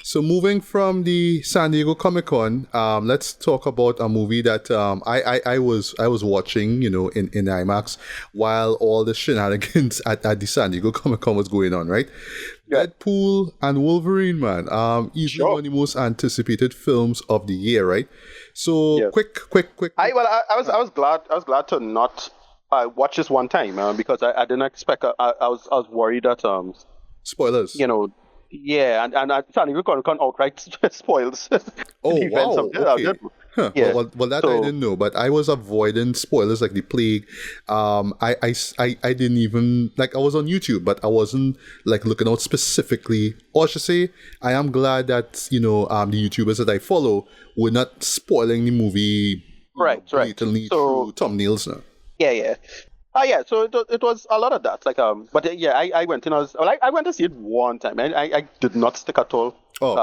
So moving from the San Diego Comic Con, let's talk about a movie that I was watching, in IMAX while all the shenanigans at the San Diego Comic Con was going on, right? Yeah. Deadpool and Wolverine, man. Easily Sure. one of the most anticipated films of the year, right? So Yes. quick. I was glad to not watch this one time because I didn't expect. I was worried that Spoilers. yeah, and San Diego Comic Con outright spoils Oh, the events wow. of Okay. Deadpool. Huh. Yeah. Well, that I So- didn't know, but I was avoiding spoilers like the plague. I didn't even, like, I was on YouTube, but I wasn't, like, looking out specifically. Or I should say, I am glad that, the YouTubers that I follow were not spoiling the movie Right. blatantly So- through thumbnails now. Yeah. Yeah. So it was a lot of that. But yeah, I went in. I went to see it one time. I did not stick at all. Oh.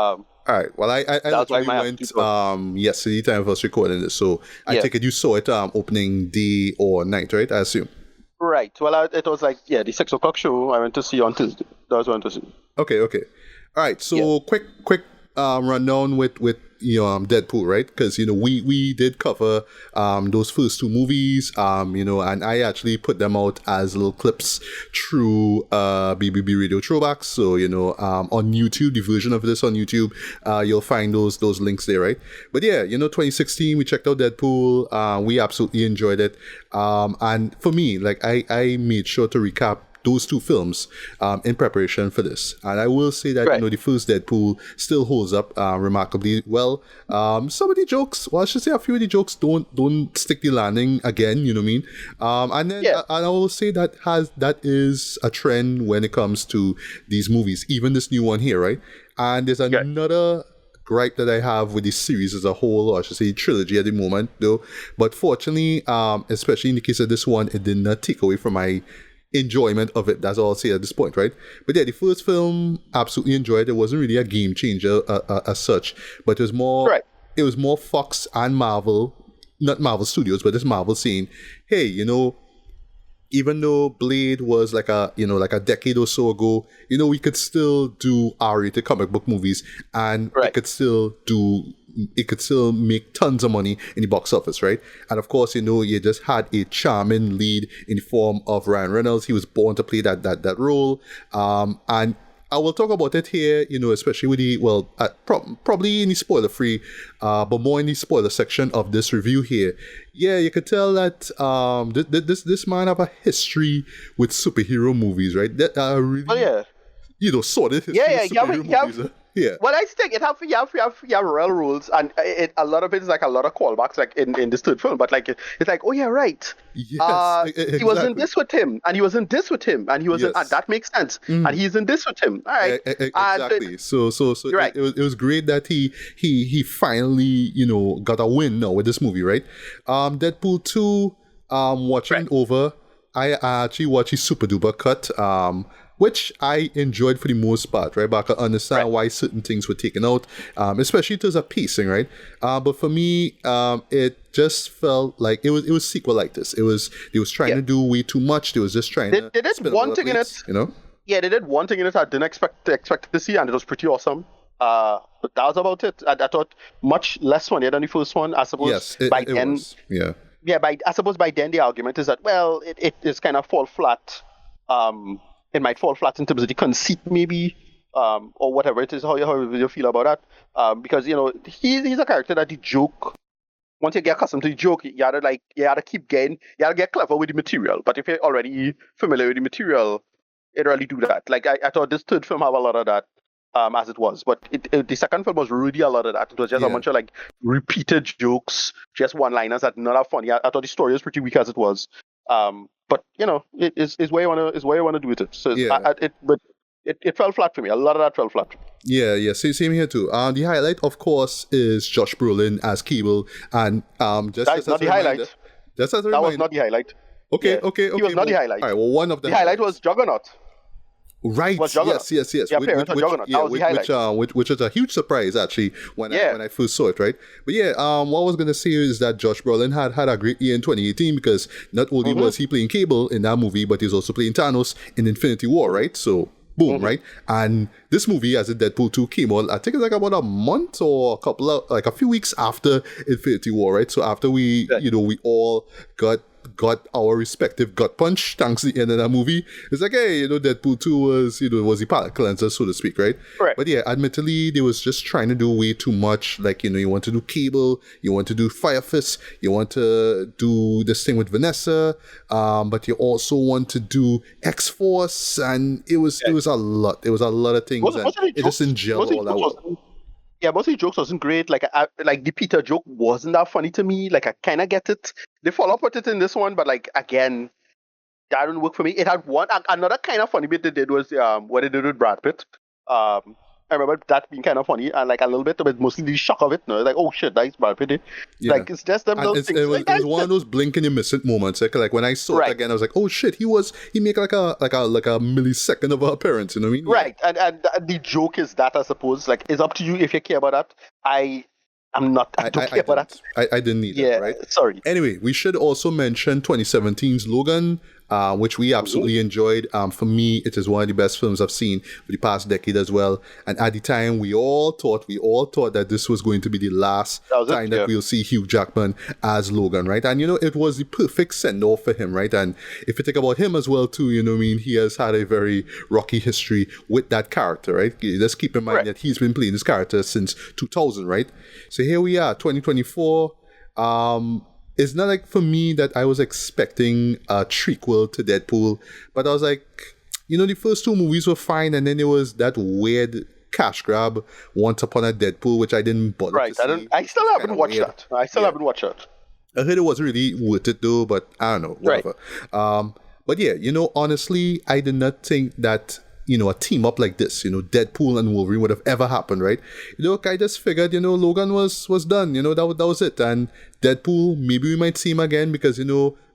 All right. Well, I That's why literally my went attitude yesterday time of us recording this, so I Yeah. take it you saw it opening day or night, right? I assume. Right. Well, it was like the 6 o'clock show. I went to see on Tuesday. That was when I went to see. Okay. All right. So quick rundown with Deadpool, right? Because we did cover those first two movies, and I actually put them out as little clips through BBB Radio Throwbacks. So on YouTube, the version of this on YouTube, you'll find those links there, right? But yeah, 2016 we checked out Deadpool. We absolutely enjoyed it. And for me, like I made sure to recap those two films in preparation for this. And I will say that, Right. the first Deadpool still holds up remarkably well. Some of the jokes, well, I should say a few of the jokes don't stick the landing again, you know what I mean? And then and I will say that is a trend when it comes to these movies, even this new one here, right? And there's another gripe that I have with the series as a whole, or I should say trilogy at the moment, though. But fortunately, especially in the case of this one, it did not take away from my enjoyment of it. That's all I'll say at this point, right? But yeah, the first film, absolutely enjoyed. It wasn't really a game changer as such, but it was more. Right. It was more Fox and Marvel, not Marvel Studios, but this Marvel saying, hey, even though Blade was like a decade or so ago, we could still do R-rated comic book movies, and it could still make tons of money in the box office, right? And of course, you just had a charming lead in the form of Ryan Reynolds. He was born to play that role, and I will talk about it here, especially with the, probably in the spoiler-free, but more in the spoiler section of this review here. Yeah, you could tell that this man have a history with superhero movies, right? That really, sordid history with superhero movies. Yeah. Well, I think you have real rules, and a lot of it is like a lot of callbacks, like in this third film. But like it's like, oh yeah, right. Yes, exactly. He was in this with him, and he was in this with him, and he was in that makes sense. And he's in this with him. All right. Exactly. So right. it was great that he finally got a win now with this movie, right? Deadpool 2, watching it over, I actually watched his super duper cut, which I enjoyed for the most part, right? But I can understand why certain things were taken out, especially in terms of pacing, right? But for me, it just felt like it was sequelitis. They was trying to do way too much. They was just trying to. They did one thing in it. Yeah, they did one thing in it I didn't expect to see, and it was pretty awesome. But that was about it. I thought much less funnier than the first one. I suppose yes, by it then. Was. Yeah. Yeah, I suppose by then the argument is that it is kind of fall flat. It might fall flat in terms of the conceit, maybe, or whatever it is. How you feel about that? Because he's a character that the joke. Once you get accustomed to the joke, you gotta get clever with the material. But if you're already familiar with the material, it really do that. Like I thought this third film have a lot of that, as it was. But the second film was really a lot of that. It was just a bunch of like repeated jokes, just one-liners that not that funny. I thought the story was pretty weak as it was. But it is where you wanna do with it. So it fell flat for me. A lot of that fell flat. Yeah. Same here too. The highlight, of course, is Josh Brolin as Cable, and that's not the highlight. Just as a that reminder. was not the highlight. Okay. He was not the highlight. All right. Well, one of the highlight was Juggernaut. Right. Was Juggernaut. Yes. The appearance of Juggernaut. That was the highlight. Which was a huge surprise actually when I first saw it, right? But yeah, what I was gonna say is that Josh Brolin had a great year in 2018 because not only was he playing Cable in that movie, but he was also playing Thanos in Infinity War, right? So boom, right? And this movie, as in Deadpool 2, came out, I think it's like about a month or a few weeks after Infinity War, right? So after we, Right. we all got our respective gut punch thanks to the end of that movie. It's like, hey, Deadpool 2 was, was the palate cleanser, so to speak, right? Correct. But yeah, admittedly, they was just trying to do way too much. Like, you want to do Cable, you want to do Fire Fist, you want to do this thing with Vanessa, but you also want to do X-Force, and it was a lot. It was a lot of things, and it just didn't gel all that well. Yeah, most of the jokes wasn't great. Like, like the Peter joke wasn't that funny to me. Like, I kind of get it. They follow up with it in this one, but like again, that didn't work for me. It had another kind of funny bit they did was what they did with Brad Pitt. I remember that being kind of funny and like a little bit, but mostly the shock of it. No, like, oh shit, that's Brad Pitt. Yeah. Like, it's just them little things. It was one of those blink and you miss it moments. Like when I saw it again, I was like, oh shit, he made like a millisecond of an appearance. You know what I mean? Right, and the joke is that, I suppose, like, it's up to you if you care about that. I don't care about that. I didn't need that, right? Sorry. Anyway, we should also mention 2017's Logan, which we absolutely enjoyed. For me, it is one of the best films I've seen for the past decade as well. And at the time, we all thought that this was going to be the last time that we'll see Hugh Jackman as Logan, right? And, it was the perfect send-off for him, right? And if you think about him as well, too, he has had a very rocky history with that character, right? Let's keep in mind that he's been playing this character since 2000, right? So here we are, 2024. It's not like for me that I was expecting a trequel to Deadpool, but I was like, the first two movies were fine, and then there was that weird cash grab, Once Upon a Deadpool, which I didn't bother to see. I still haven't watched that. Haven't watched that. I heard it wasn't really worth it though, but I don't know, whatever. Right. But yeah, honestly, I did not think that a team up like this, Deadpool and Wolverine would have ever happened, right? I just figured, Logan was done, that was it. And Deadpool, maybe we might see him again because,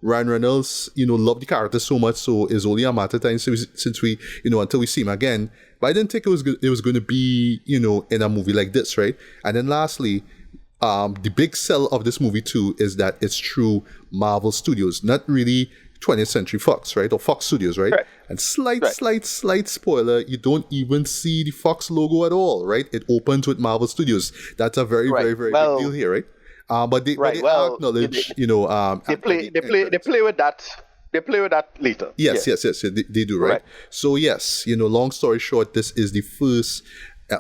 Ryan Reynolds, loved the character so much, so it's only a matter of time since we, until we see him again. But I didn't think it was going to be, in a movie like this, right? And then lastly, the big sell of this movie too is that it's through Marvel Studios, not really 20th Century Fox, right? Or Fox Studios, right? And slight spoiler, you don't even see the Fox logo at all, right? It opens with Marvel Studios. That's a very, very, very big deal here, right? But they acknowledge, they play with that. They play with that later. Yes, they do, right? So yes, long story short, this is the first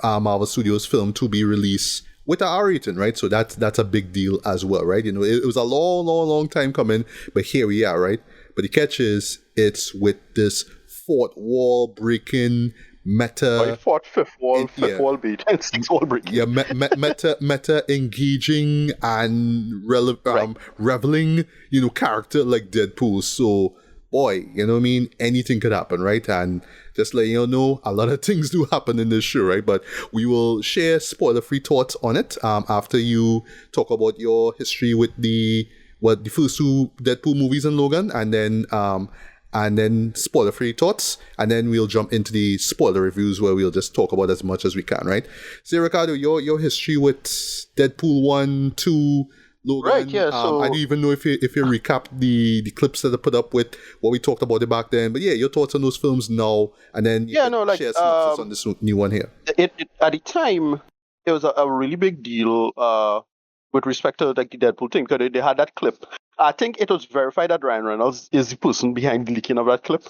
Marvel Studios film to be released with an R rating, right? So that's a big deal as well, right? It was a long time coming, but here we are, right? But the catch is, it's with this fourth wall breaking meta. Fifth wall beat, and sixth wall breaking. Yeah, meta engaging and reveling, character like Deadpool. So, boy, anything could happen, right? And just let you know, a lot of things do happen in this show, right? But we will share spoiler-free thoughts on it after you talk about your history with the first two Deadpool movies and Logan, and then spoiler-free thoughts, and then we'll jump into the spoiler reviews where we'll just talk about as much as we can, right? So, Ricardo, your history with Deadpool 1, 2, Logan. Right, yeah. So I don't even know if you recap the clips that I put up with what we talked about it back then. But yeah, your thoughts on those films now, and then share synopsis on this new one here. It at the time, it was a really big deal with respect to like the Deadpool thing, because they had that clip. I think it was verified that Ryan Reynolds is the person behind the leaking of that clip.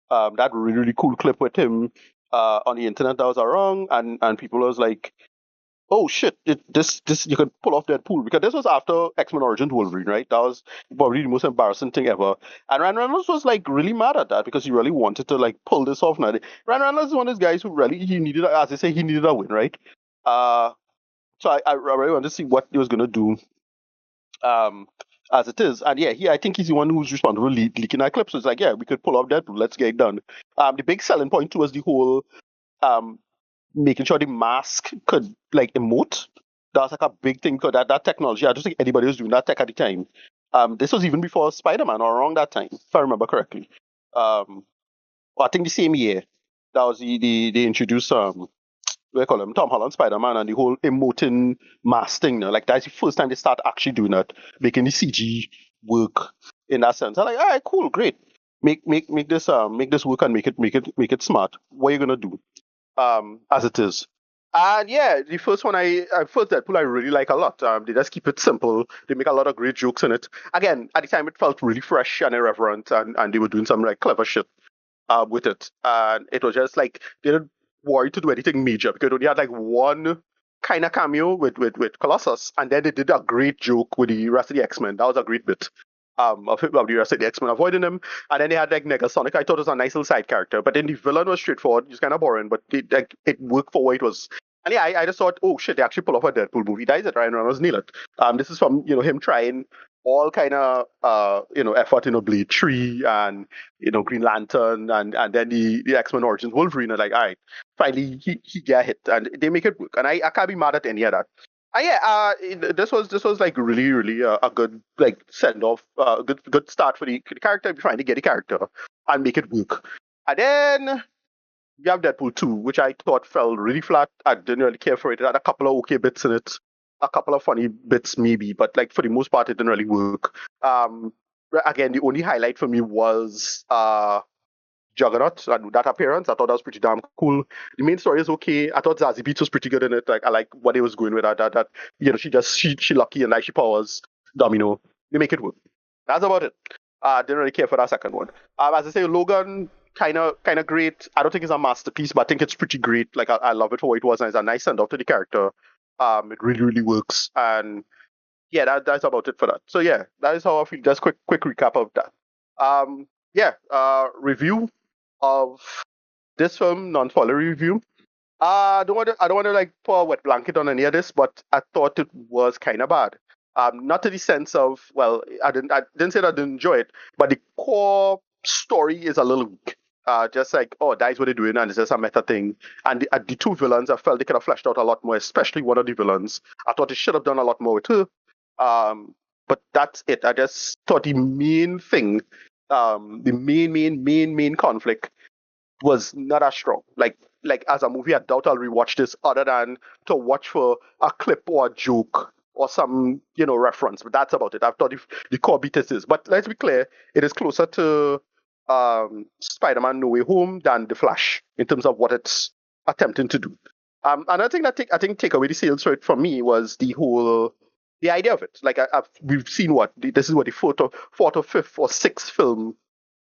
That really cool clip with him on the internet that was around, and people was like, oh shit, this you could pull off Deadpool, because this was after X-Men Origins Wolverine, right? That was probably the most embarrassing thing ever. And Ryan Reynolds was like really mad at that because he really wanted to like pull this off. Now, Ryan Reynolds is one of those guys who really, he needed a win, right? So I really wanted to see what he was gonna do as it is. And yeah, I think he's the one who's responsible for leaking that clip. So it's like, yeah, we could pull off Deadpool, let's get it done. The big selling point too was the whole making sure the mask could like emote. That was like a big thing, because that technology, I don't think anybody was doing that tech at the time. This was even before Spider-Man, or around that time, if I remember correctly. I think the same year, that was they introduced Tom Holland Spider-Man, and the whole emoting mask thing. Like, that's the first time they start actually doing that, making the CG work in that sense. I'm like, all right, cool, great. make this work and make it smart. What are you gonna do? As it is. And yeah, the first one first Deadpool I really like a lot. They just keep it simple. They make a lot of great jokes in it. Again, at the time it felt really fresh and irreverent, and they were doing some like clever shit with it. And it was just like they didn't worry to do anything major because they only had like one kind of cameo with Colossus, and then they did a great joke with the rest of the X-Men. That was a great bit. Of the rest of the X-Men avoiding him. And then they had like Negasonic. I thought it was a nice little side character. But then the villain was straightforward, just kind of boring, but it worked for what it was. And yeah, I just thought, oh shit, they actually pull off a Deadpool movie. That is it, Ryan Reynolds nailed it. This is from, him trying all kind of effort, Blade 3 and Green Lantern and then the X-Men Origins Wolverine are like, all right, finally he get a hit and they make it work. And I can't be mad at any of that. Yeah, this was like really really a good like send off, good start for the character. Be trying to get the character and make it work. And then we have Deadpool 2, which I thought fell really flat. I didn't really care for it. It had a couple of okay bits in it, a couple of funny bits maybe, but like for the most part, it didn't really work. Again, the only highlight for me was Juggernaut and that appearance. I thought that was pretty damn cool. The main story is okay. I thought Zazie Beetz was pretty good in it. Like I like what he was going with. That she lucky and like she powers Domino. They make it work. That's about it. Didn't really care for that second one. As I say, Logan kind of great. I don't think it's a masterpiece, but I think it's pretty great. Like I love it for what it was, and it's a nice send off to the character. It really really works, and yeah, that's about it for that. So yeah, that is how I feel. Just quick recap of that. Yeah, review of this film, non-spoiler review. I don't want to like pour a wet blanket on any of this, but I thought it was kind of bad. Not to the sense of, well, I didn't say that I didn't enjoy it, but the core story is a little weak. Just like, oh, that's what they're doing, and it's just a meta thing. And the two villains, I felt they could have fleshed out a lot more, especially one of the villains. I thought they should have done a lot more with her. But that's it. I just thought the main thing, the main conflict was not as strong. Like as a movie, I doubt I'll rewatch this other than to watch for a clip or a joke or some reference. But that's about it. I've thought if the core beat is. But let's be clear, it is closer to Spider-Man No Way Home than The Flash in terms of what it's attempting to do. Another thing that I think take away the sales for it from me was the idea of it. Like we've seen this is what the fourth or fifth or sixth film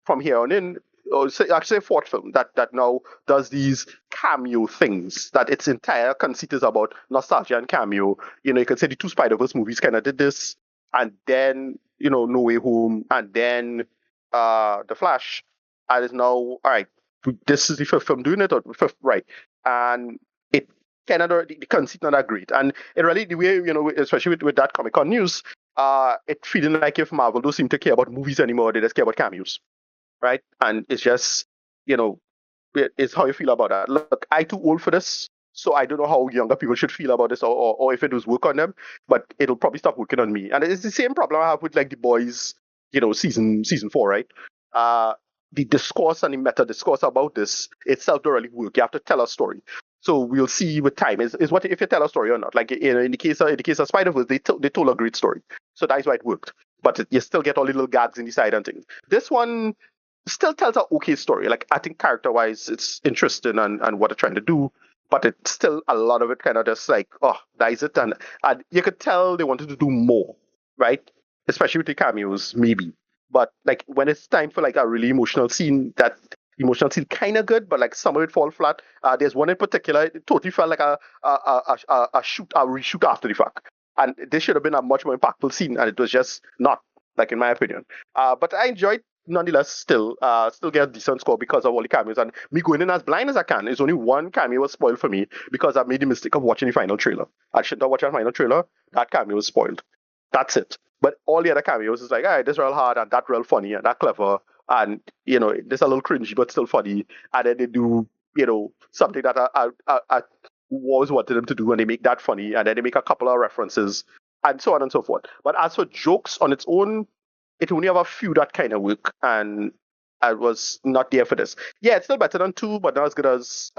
from here on in, or actually fourth film that now does these cameo things. That its entire conceit is about nostalgia and cameo. You could say the two Spider-Verse movies kind of did this, and then No Way Home, and then The Flash, and it's now all right. This is the fifth film doing it, or fifth, right? And it kind of the conceit not that great, and it really the way especially with that Comic Con news, it feeling like if Marvel don't seem to care about movies anymore, they just care about cameos, right? And it's just, it's how you feel about that. Look, I too old for this, so I don't know how younger people should feel about this, or if it was work on them, but it'll probably stop working on me. And it's the same problem I have with like The Boys, season 4, right? The discourse and the meta discourse about this itself don't really work. You have to tell a story. So we'll see with time is what if you tell a story or not. Like in the case of Spider-Verse, they told a great story, so that's why it worked. But you still get all the little gags in the side and things. This one still tells an okay story. Like I think character-wise, it's interesting and what they're trying to do, but it's still a lot of it kind of just like, oh, that is it, and you could tell they wanted to do more, right? Especially with the cameos, maybe. But like when it's time for like a really emotional scene, that emotional scene kind of good, but like some of it fall flat. There's one in particular, it totally felt like a reshoot after the fact, and this should have been a much more impactful scene, and it was just not, like in my opinion. But I enjoyed nonetheless. Still get a decent score because of all the cameos, and me going in as blind as I can. There's only one cameo was spoiled for me because I made the mistake of watching the final trailer. I should not watch the final trailer. That cameo was spoiled. That's it. But all the other cameos is like, all right, this real hard and that real funny and that clever, and this a little cringy but still funny. And then they do something that I always wanted them to do, and they make that funny, and then they make a couple of references and so on and so forth. But as for jokes on its own, it only have a few that kind of work, and I was not there for this. Yeah, it's still better than 2, but not as good as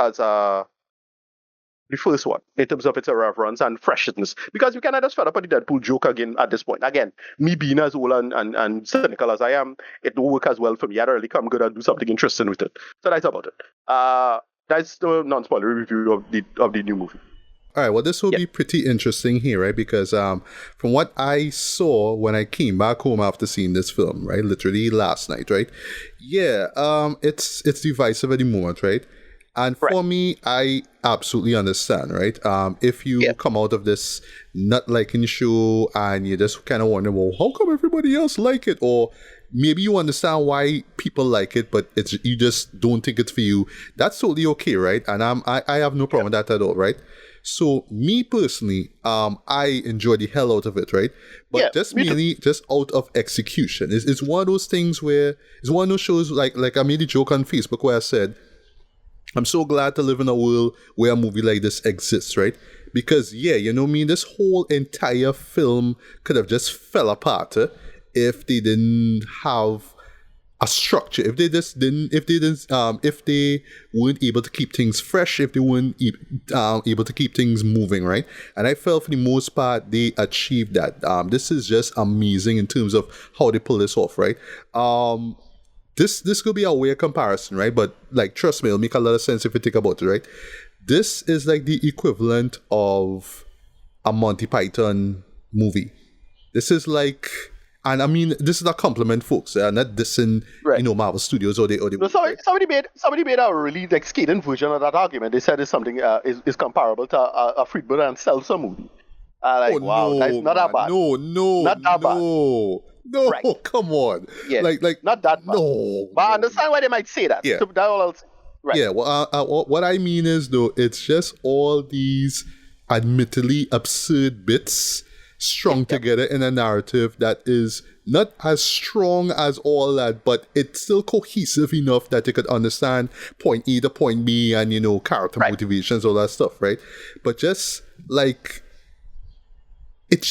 the first one in terms of its irreverence and freshness. Because you cannot just fed up on the Deadpool joke again at this point. Again, me being as old and cynical as I am, it don't work as well for me. I really come good and do something interesting with it. So that's about it. That's the non-spoiler review of the new movie. All right, well, this will be pretty interesting here, right? Because from what I saw when I came back home after seeing this film, right, literally last night, right? Yeah, it's divisive at the moment, right? And for me, I absolutely understand, right? If you come out of this not liking the show and you just kind of wonder, well, how come everybody else like it? Or maybe you understand why people like it, but you just don't think it's for you. That's totally okay, right? And I have no problem with that at all, right? So me personally, I enjoy the hell out of it, right? But just mainly just out of execution. It's one of those things where it's one of those shows like I made a joke on Facebook where I said, I'm so glad to live in a world where a movie like this exists, right? Because you know what I mean, this whole entire film could have just fell apart if they didn't have a structure, if they weren't able to keep things fresh, if they weren't able to keep things moving, right? And I felt for the most part they achieved that. This is just amazing in terms of how they pull this off, right? This could be a weird comparison, right? But like, trust me, it'll make a lot of sense if you think about it, right? This is like the equivalent of a Monty Python movie. This is like, and I mean, this is a compliment, folks. Not dissing, Marvel Studios or they. No, somebody made a really like scathing version of that argument. They said it's something is comparable to a Friedberg and Seltzer movie. Wow, that's not that bad. Not that bad. No, come on. Yeah, like not that bad. No, but I understand why they might say that. Yeah. So that all else. Right. Yeah. Well, what I mean is though, it's just all these admittedly absurd bits strung together in a narrative that is not as strong as all that, but it's still cohesive enough that you could understand point A to point B and character motivations, all that stuff, right? But just like. It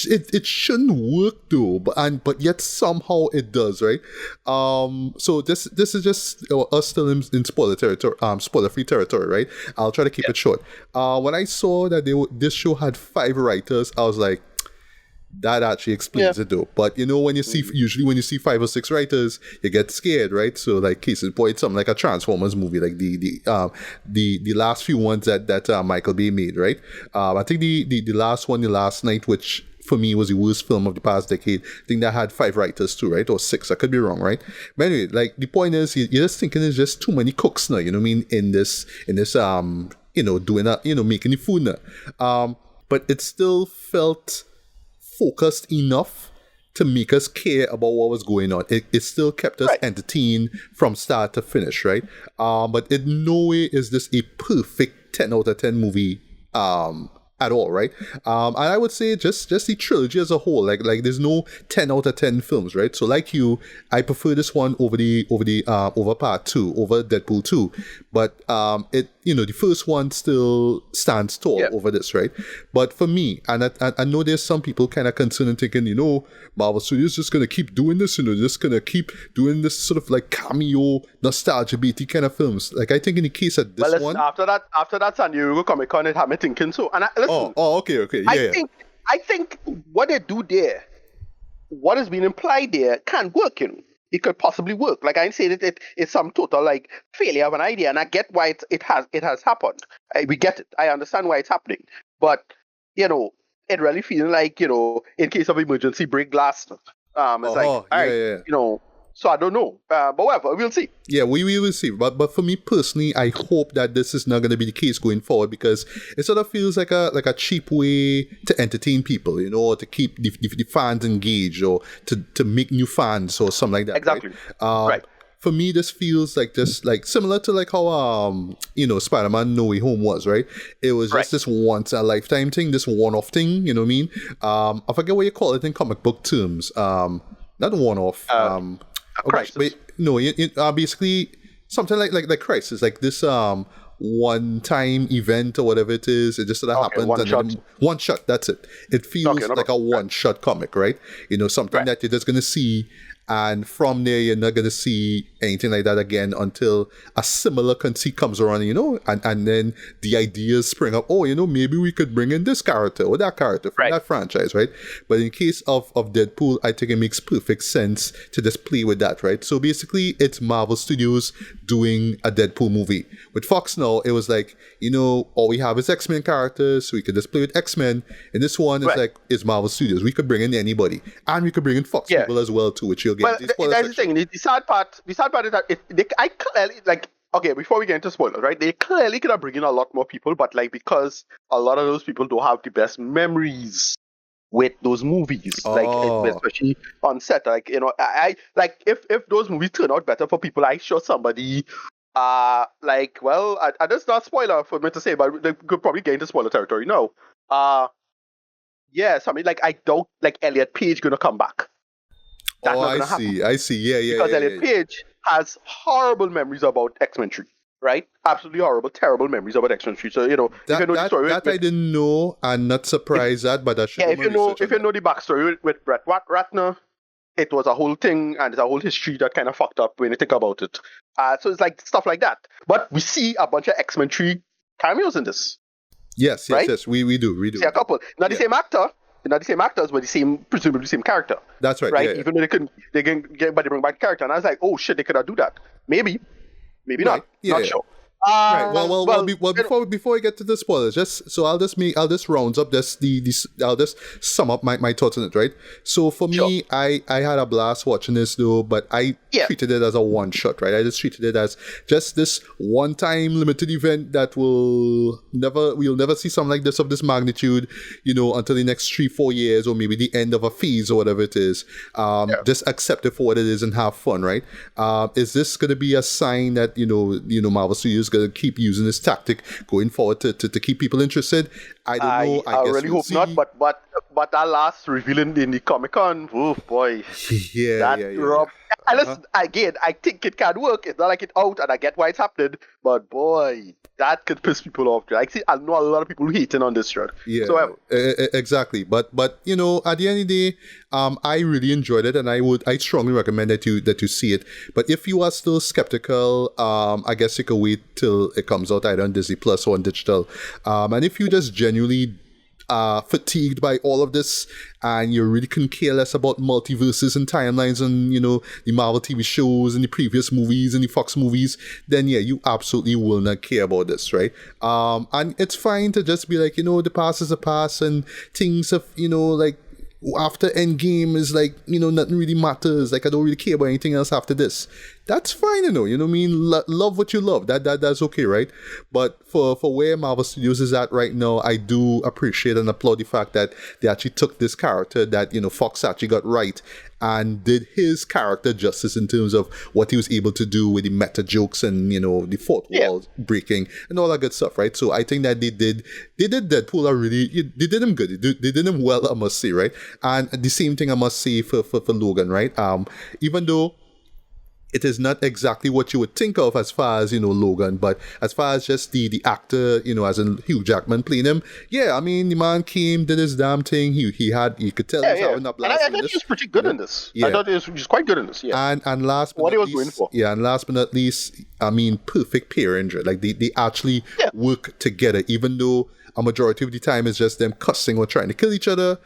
shouldn't work though, but yet somehow it does, right? So this is just us still in spoiler territory, spoiler free territory, right? I'll try to keep it short. When I saw that this show had 5 writers, I was like, that actually explains it though. But when you see usually when you see 5 or 6 writers, you get scared, right? So like case in point, something like a Transformers movie, like the last few ones that Michael Bay made, right? I think the last one, The Last Night, which for me was the worst film of the past decade. I think that had 5 writers too, right? Or 6, I could be wrong, right? But anyway, like the point is, you're just thinking there's just too many cooks now, you know what I mean? In this doing that, making the food now. But it still felt focused enough to make us care about what was going on. It still kept us entertained from start to finish, right? But in no way is this a perfect 10 out of 10 movie at all, right? And I would say just the trilogy as a whole, like there's no 10 out of 10 films, right? So like you, I prefer this one over part 2, over Deadpool 2. But the first one still stands tall over this, right? But for me, and I know there's some people kind of concerned and thinking, Marvel Studios just gonna keep doing this, just gonna keep doing this sort of like cameo, nostalgia beaty kind of films. Like I think in the case of this one, after that San Diego Comic Con, it had me thinking so. And listen, okay, yeah. I think what they do there, what is being implied there, can work. It could possibly work. Like I say that it's some total like failure of an idea, and I get why it has happened. We get it. I understand why it's happening, but it really feels like in case of emergency, break glass. It's like all right, So I don't know, but whatever, we'll see. Yeah, we will see. But for me personally, I hope that this is not going to be the case going forward, because it sort of feels like a cheap way to entertain people, or to keep the fans engaged, or to make new fans or something like that. Exactly. Right. For me, this feels like just like similar to like how Spider-Man No Way Home was, right? It was just this once in a lifetime thing, this one-off thing. You know what I mean? I forget what you call it in comic book terms. Not one-off. Crisis. Basically something like Crisis, like this one-time event or whatever it is. It just sort of happens. One shot, that's it. It feels like a one-shot comic, right? Something that you're just going to see and from there you're not gonna see anything like that again until a similar conceit comes around, and then the ideas spring up. Oh, maybe we could bring in this character or that character from that franchise, right? But in case of Deadpool, I think it makes perfect sense to just play with that, right? So basically, it's Marvel Studios doing a Deadpool movie. With Fox now, it was like, all we have is X-Men characters, so we could just play with X-Men. And this one is it's Marvel Studios. We could bring in anybody, and we could bring in Fox people as well too, which you'll get. Well, that's the thing. The sad part is that I clearly okay, before we get into spoilers, right? They clearly could have bring in a lot more people, but because a lot of those people don't have the best memories with those movies, especially on set. I if those movies turn out better for people, I'm sure somebody that's not spoiler for me to say, but they could probably get into spoiler territory. No. Yes, I mean, I don't Elliot Page gonna come back. That's not gonna happen. I see. Yeah. Because Elliot Page has horrible memories about X-Men 3, right? Absolutely horrible, terrible memories about X-Men 3. So, if you know the story... I didn't know, and not surprised at, but I should if you know the backstory with Brett Ratner, it was a whole thing, and there's a whole history that kind of fucked up when you think about it. So it's stuff like that. But we see a bunch of X-Men 3 cameos in this. Yes, right? Yes, we do. See a couple. Not the same actor, not the same actors, but presumably the same character. That's right. Right? Yeah. Even though they can get, but they bring back the character. And I was like, oh shit, they could have do that. Maybe not. Not sure. Right. Well. Before we get to the spoilers, I'll just round up I'll just sum up my thoughts on it. Right. So for me, I had a blast watching this though, but I treated it as a one shot. Right. I just treated it as just this one time limited event that we'll never see something like this of this magnitude, until the next 3-4 years or maybe the end of a phase or whatever it is. Just accept it for what it is and have fun. Right. Is this going to be a sign that Marvel Studios going to keep using this tactic going forward to keep people interested? I don't know. I guess really hope not. But that last reveal in the Comic-Con, oh boy, Listen, again, I think it can work. It's not like it's out, and I get why it's happening. But boy, that could piss people off. I know a lot of people hating on this show. Yeah, exactly. But at the end of the day, I really enjoyed it, and I strongly recommend that you see it. But if you are still skeptical, I guess you can wait till it comes out either on Disney Plus or on digital. And if you just genuinely fatigued by all of this and you really couldn't care less about multiverses and timelines and the Marvel TV shows and the previous movies and the Fox movies, then you absolutely will not care about this, right? And it's fine to just be like, the past is the past and things have, after Endgame is nothing really matters. I don't really care about anything else after this. That's fine, you know what I mean? Love what you love. That's okay, right? But for where Marvel Studios is at right now, I do appreciate and applaud the fact that they actually took this character that, Fox actually got right and did his character justice in terms of what he was able to do with the meta jokes and, the fourth wall breaking and all that good stuff, right? So I think that they did Deadpool they did him good. They did him well, I must say, right? And the same thing I must say for Logan, right? Even though it is not exactly what you would think of as far as, Logan, but as far as just the actor, as in Hugh Jackman playing him, the man came, did his damn thing. He could tell he was having a blast. And I thought he was pretty good in this. Yeah. I thought he was quite good in this, yeah. And last but what not he was least, going for. Yeah, and last but not least, perfect pairing. Like they actually work together, even though a majority of the time it's just them cussing or trying to kill each other.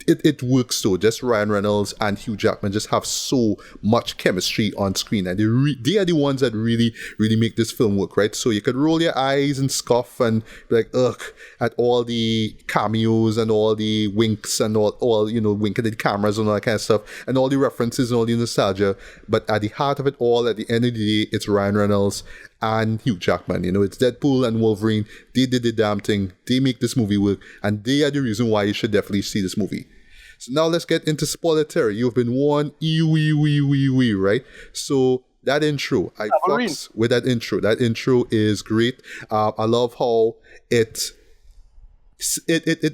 It works so. Just Ryan Reynolds and Hugh Jackman just have so much chemistry on screen, and they are the ones that really make this film work, right? So you could roll your eyes and scoff and be like, ugh, at all the cameos and all the winks and all winking at the cameras and all that kind of stuff, and all the references and all the nostalgia. But at the heart of it all, at the end of the day, it's Ryan Reynolds and Hugh Jackman. It's Deadpool and Wolverine. They did the damn thing. They make this movie work, and they are the reason why you should definitely see this movie. So now let's get into spoiler territory. You've been warned, right? So that intro, I fucks with that intro. That intro is great. I love how it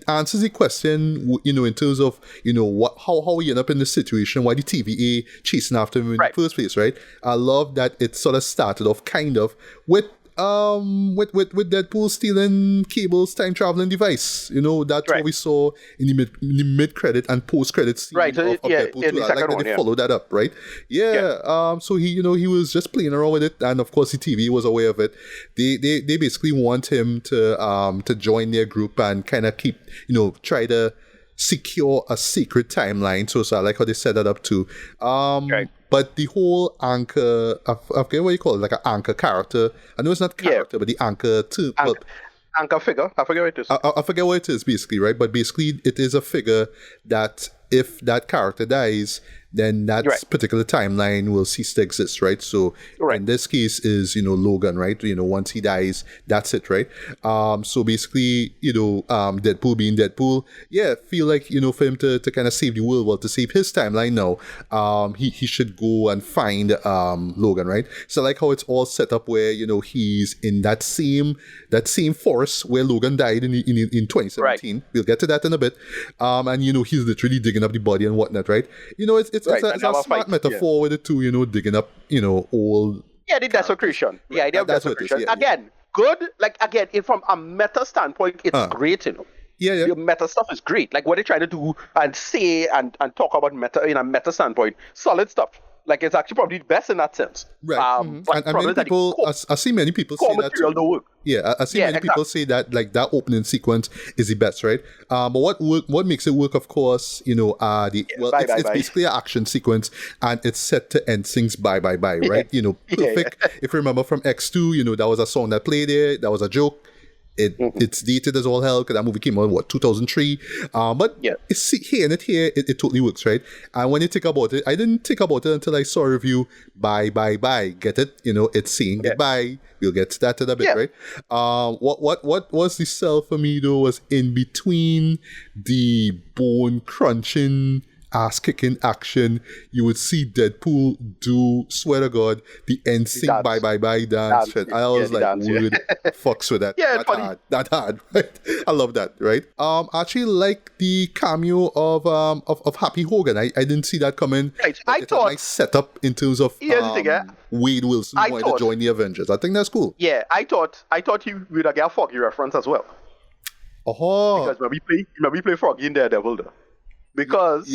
answers the question, in terms of, how we end up in this situation, why the TVA chasing after him in the first place, right? I love that it sort of started off kind of with with Deadpool stealing Cable's time traveling device. That's what we saw in the mid credit and post credit scene Right, so of Deadpool 2. I like that they followed that up, right? Yeah. So he was just playing around with it, and of course the TV was aware of it. They basically want him to join their group and kind of keep, try to secure a secret timeline. So I like how they set that up too. Right. But the whole anchor, I forget what you call it, like an anchor character. I know it's not character, but the anchor too. Anchor figure. I forget what it is. I forget what it is basically, right? But basically, it is a figure that if that character dies, then that particular timeline will cease to exist, right? So in this case is, Logan, right? Once he dies, that's it, right? So basically, Deadpool being Deadpool, feel like, for him to kind of save the world, well, to save his timeline now, he should go and find Logan, right? So I like how it's all set up where, he's in that same forest where Logan died in 2017. Right. We'll get to that in a bit. And, he's literally digging up the body and whatnot, right? It's a smart metaphor with it too, digging up, old... Yeah, the desecration. The idea of desecration. Again, good. Like, again, from a meta standpoint, it's great, Yeah. The meta stuff is great. Like, what they're trying to do and say and talk about meta in a meta standpoint, solid stuff. Like, it's actually probably the best in that sense. Right. But and many people, I see many people say that too. Don't work. Yeah, I see many people say that, like, that opening sequence is the best, right? But what makes it work, of course, it's basically an action sequence, and it's set to end things bye, right? Perfect. If you remember from X2, that was a song that played there, that was a joke. It's dated as all hell because that movie came out 2003. But it's hearing it here, it totally works, right? And when you think about it, I didn't think about it until I saw a review. Bye. Get it? It's saying goodbye. We'll get to that in a bit, right? What was the sell for me though was in between the bone crunching, ass-kicking action, you would see Deadpool do, swear to God, the NSYNC bye dance. I was like, weird fucks with that. That hard, right? I love that, right? I actually like the cameo of Happy Hogan. I didn't see that coming. Right. It's a nice setup in terms of Wade Wilson wanting to join the Avengers. I think that's cool. Yeah, I thought he would get a Foggy reference as well. Because when we play Froggy in Daredevil though. Because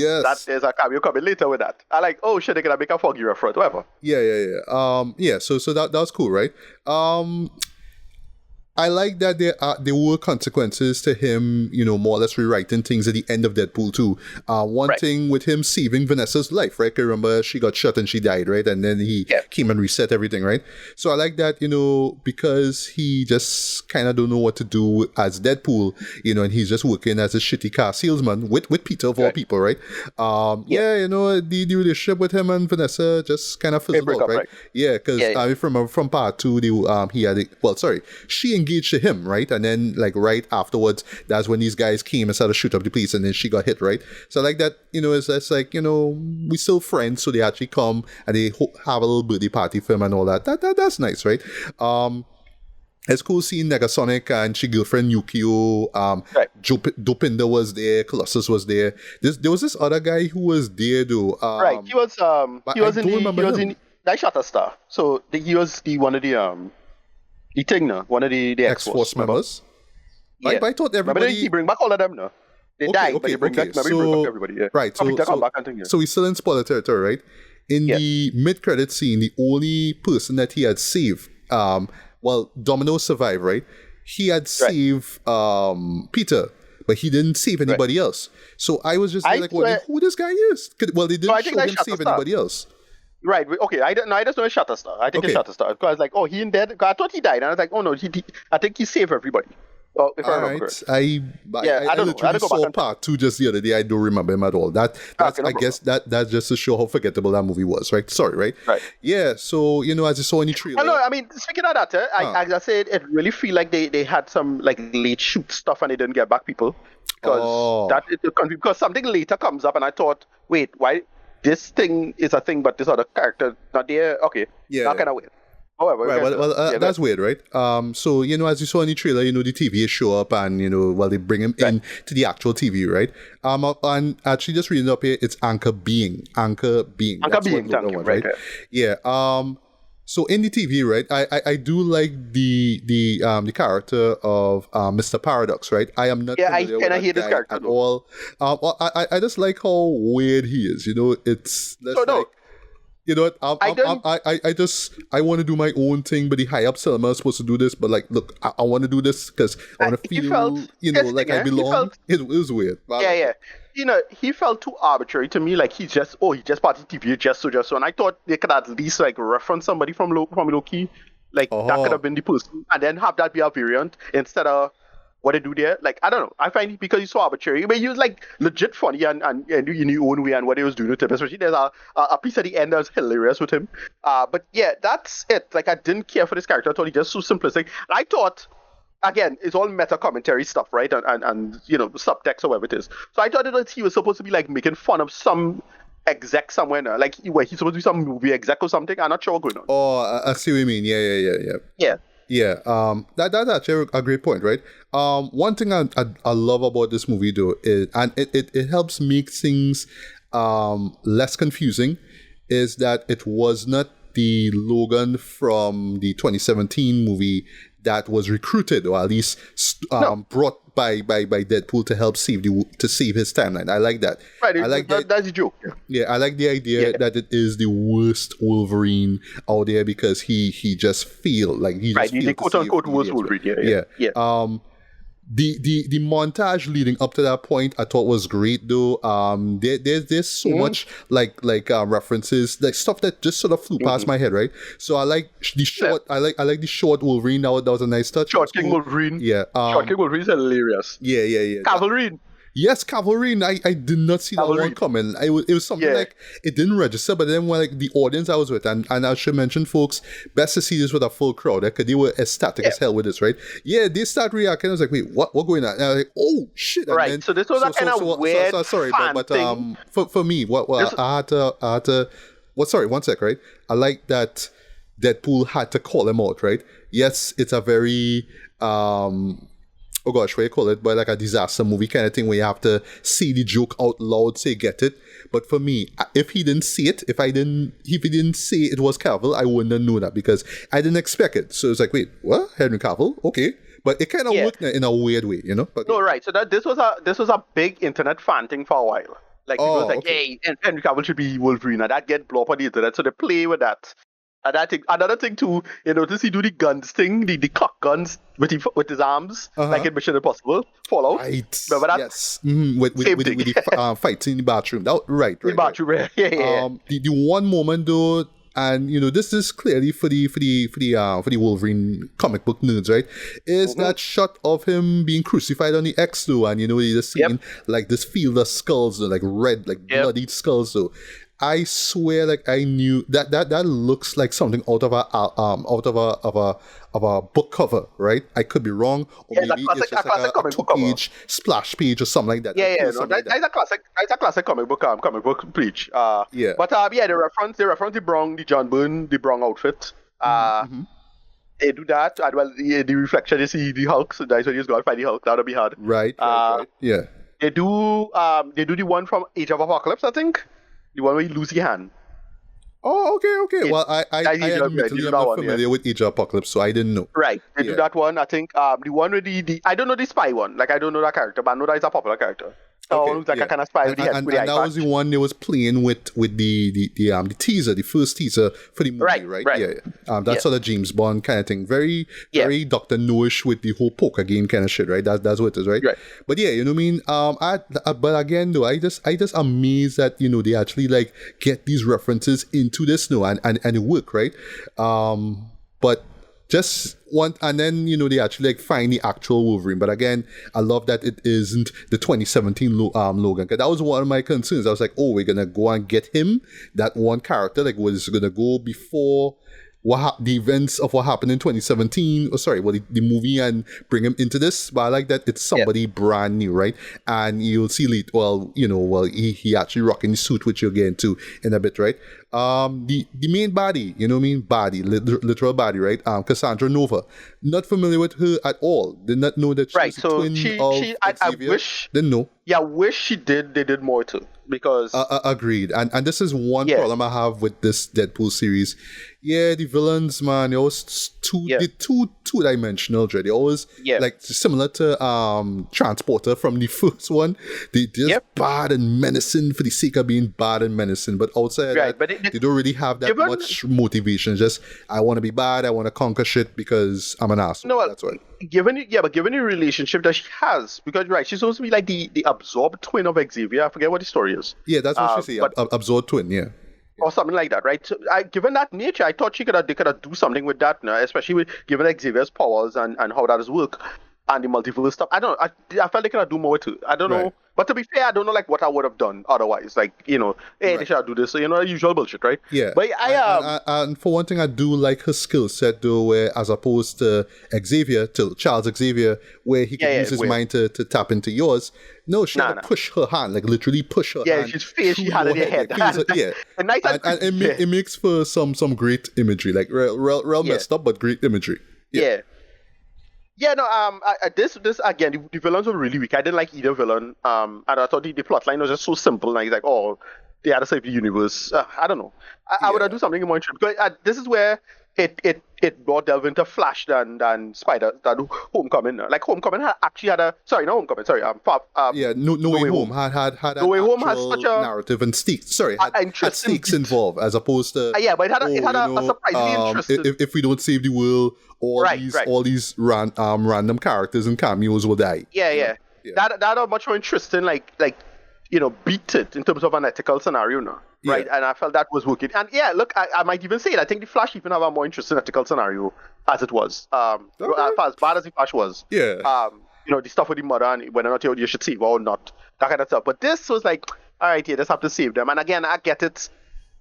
there's a cameo coming later with that. I like, oh shit, they're gonna make a Foggy reference, whatever. Yeah. So that was cool, right? I like that there were consequences to him, more or less rewriting things at the end of Deadpool 2. One thing with him saving Vanessa's life, right? I remember she got shot and she died, right? And then he came and reset everything, right? So I like that, because he just kind of don't know what to do as Deadpool, and he's just working as a shitty car salesman with Peter of all people, right? The relationship with him and Vanessa just kind of fizzled out, right? Yeah, because I remember from part 2, she engaged to him, right? And then, like, right afterwards, that's when these guys came and started to shoot up the police, and then she got hit, right? So, like that, it's like, we still friends, so they actually come and they have a little birthday party for him and all that. That's nice, right? It's cool seeing Negasonic and she girlfriend Yukio. Dopinder was there, Colossus was there. There was this other guy who was there though. He was in Shatterstar. So he was one of the one of the X-Force members. Yeah. But I thought everybody... Remember, he bring back all of them, no? They died, but he bring back everybody, yeah. Right, so we're still in spoiler territory, right? In the mid-credit scene, the only person that he had saved, Domino survived, right? He had saved Peter, but he didn't save anybody else. So I was just wondering who this guy is. They didn't show him save anybody else. Right. Okay. I just know it's Shatterstar. I think it's Shatterstar. Because I was like, oh, he in dead? I thought he died. And I was like, oh no, I think he saved everybody. Oh, if I remember correctly. I literally saw part 2 just the other day. I don't remember him at all. Guess that's just to show how forgettable that movie was, right? Sorry, right? Right. Yeah. So as you saw in the trailer. No, I mean, speaking of that, as I said, it really feel like they had some like late shoot stuff and they didn't get back people because something later comes up and I thought, wait, why? This thing is a thing, but this other character not there. Okay, not kind of weird. However, that's weird, right? So as you saw in the trailer, the TVA show up and they bring him in to the actual TV, right? And actually, just reading up here, it's Anchor Being. Right? Yeah. So in the TV, right, I do like the character of Mr. Paradox, right? I am not Yeah, I familiar with kind of that hate this guy character at though. all. Well, I just like how weird he is. You know, it's So that's like, no, you know what? I don't. I want to do my own thing, but the high up cinema is supposed to do this. But like, look, I want to do this because I want to He felt feel, you know, this like thing, I eh? He belong. felt It was weird. But I yeah, like yeah. it. You know, he felt too arbitrary to me. Like he just part of TV just so. And I thought they could at least like reference somebody from Loki, like that could Oh, have been the person, and then have that be a variant instead of what they do there. Like I don't know. I find it because he's so arbitrary. But he was like legit funny and in his own way and what he was doing with him. Especially there's a piece at the end that was hilarious with him. But yeah, that's it. Like I didn't care for this character. I thought he just so simplistic. And I thought again, it's all meta commentary stuff, right? And you know, subtext or whatever it is. So I thought that he was supposed to be like making fun of some exec somewhere now. Like where he's supposed to be some movie exec or something. I'm not sure what's going on. oh, I see what you mean. Yeah. Yeah. Yeah, that's actually a great point, right? One thing I love about this movie though is, and it helps make things less confusing, is that it was not the Logan from the 2017 movie that was recruited, or at least No. brought by Deadpool to help save his timeline. I like that. Right. I like that. That's a joke. Yeah, I like the idea Yeah. that it is the worst Wolverine out there because he just feel like he Right. just The feel to quote save unquote the worst idiots, right? Wolverine. Yeah. The montage leading up to that point I thought was great though. There's so much like references, like stuff that just sort of flew past my head, right? So I like the short. I like the short Wolverine. That was a nice touch. Short It was King cool. Wolverine. Yeah. Short King Wolverine is hilarious. Yeah. Cavalry. Yes, Cavalry. I did not see that Cavalry. one coming. It was something Yeah. like it didn't register, but then when like the audience I was with, and I should mention, folks, best to see this with a full crowd because they were ecstatic as hell with this, right? Yeah, they start reacting. I was like, wait, what going on? And I was like, oh shit! And Right. then, So this was a kind of weird sorry, fan but thing. for me, what This- I had to. Well, sorry, one sec, right? I like that Deadpool had to call him out, right? Yes, it's a very oh gosh, what do you call it? But like a disaster movie kind of thing where you have to say the joke out loud, say get it. But for me, if he didn't see it, if he didn't say it was Cavill, I wouldn't have known that because I didn't expect it. So it's like, wait, what? Henry Cavill? Okay. But it kind of worked in a weird way, you know? But No, right. So this was a big internet fan thing for a while. Like people was like, okay. hey, Henry Cavill should be Wolverine, and that get blow up on the internet. So they play with that. And I think another thing too, you notice he do the guns thing, the cock guns with his arms, like in Mission Impossible, Fallout. Right. Remember that? Yes. With Same the thing. fights in the bathroom. That, right. In bathroom, yeah. The one moment though, and you know this is clearly for the Wolverine comic book nerds, right? Is that shot of him being crucified on the X though, and you know you just seeing like this field of skulls, though, like red, like bloody skulls though. I swear, like I knew that looks like something out of a book cover, right? I could be wrong, or Yeah, maybe it's just like a comic book cover. 2-page splash page or something like that. Yeah, Something like that. that's a classic. That's a classic comic book preach. Yeah. But yeah, they reference the John Byrne, the Brong outfit. They do that, and well, the reflection you see the Hulk. So that's when you just go and find the Hulk. That'll be hard. Right. Yeah. They do the one from Age of Apocalypse, I think. The one where you lose your hand. Oh, okay. Yeah. Well, I admittedly am not familiar with Age of Apocalypse, so I didn't know. Right. They do that one, I think. The one with the I don't know the spy one. Like, I don't know that character, but I know that it's a popular character. So looks like a kind of spy with the head. And with the eye that was patch. the one they was playing with the teaser, the first teaser for the movie, right? Right. Yeah. That sort of James Bond kind of thing. Very Dr. No-ish with the whole poker game kind of shit, right? That's what it is, right? Right. But yeah, you know what I mean? But again, though, I just amazed that, you know, they actually like get these references into this, and it work, right? But just one, and then, you know, they actually like find the actual Wolverine. But again, I love that it isn't the 2017 Logan, because that was one of my concerns. I was like, oh, we're gonna go and get him, that one character, like was gonna go before the events of what happened in 2017, the movie, and bring him into this. But I like that it's somebody brand new, right? And you'll see he actually rocking the suit, which you'll get into in a bit, right? The main body, you know what I mean? Body, literal body, right? Cassandra Nova. Not familiar with her at all. Did not know that she was a twin of I Xavier. wish. Didn't know. Yeah, I wish they did more too, because Agreed. And this is one yeah, problem I have with this Deadpool series. Yeah, the villains, man, they're always yeah, two dimensional. They always yeah, like similar to Transporter from the first one. They're just yep, bad and menacing for the sake of being bad and menacing. But outside of right. that, But they don't really have that given much motivation. Just I want to be bad, I want to conquer shit because I'm an asshole. no, well, That's what. given the relationship that she has, because right, she's supposed to be like the absorbed twin of Xavier. I forget what the story is. Yeah, that's what she say. But Absorb twin. Yeah. or something like that, right? So, given that nature, I thought they could have do something with that, now, especially with given Xavier's powers and how that does work and the multiverse stuff. I don't know. I felt they could have do more too. I don't Right. know. But to be fair, I don't know like what I would have done otherwise. Like, hey, they should have do this. So, the usual bullshit, right? Yeah, But and for one thing, I do like her skill set though, where as opposed to Charles Xavier, where he can use his mind to tap into yours. No, she had to push her hand, like literally push her hand. Yeah, she's face. She had it in her head. Yeah, and nice and it makes for some great imagery, like real messed up, but great imagery. Yeah. Yeah, no, this again, the villains were really weak. I didn't like either villain. And I thought the plot line was just so simple. Like, oh, they had to save the universe. I don't know. I would have do something more interesting, because this is where it more delve into Flash than Homecoming. Like Homecoming actually had a not Homecoming. Sorry, No Way Home had No Way Home has actual such a narrative and stakes. Sorry, had stakes involved as opposed to but it had a surprisingly interesting. If we don't save the world, all these random characters and cameos will die. Yeah. That are much more interesting. Like beat it in terms of an ethical scenario now. Right, and I felt that was working. And yeah, look, I might even say it. I think the Flash even have a more interesting ethical scenario as it was. As bad as the Flash was. Yeah. The stuff with the mother and whether or not you should save or not, that kind of stuff. But this was like, all right, you just have to save them. And again, I get it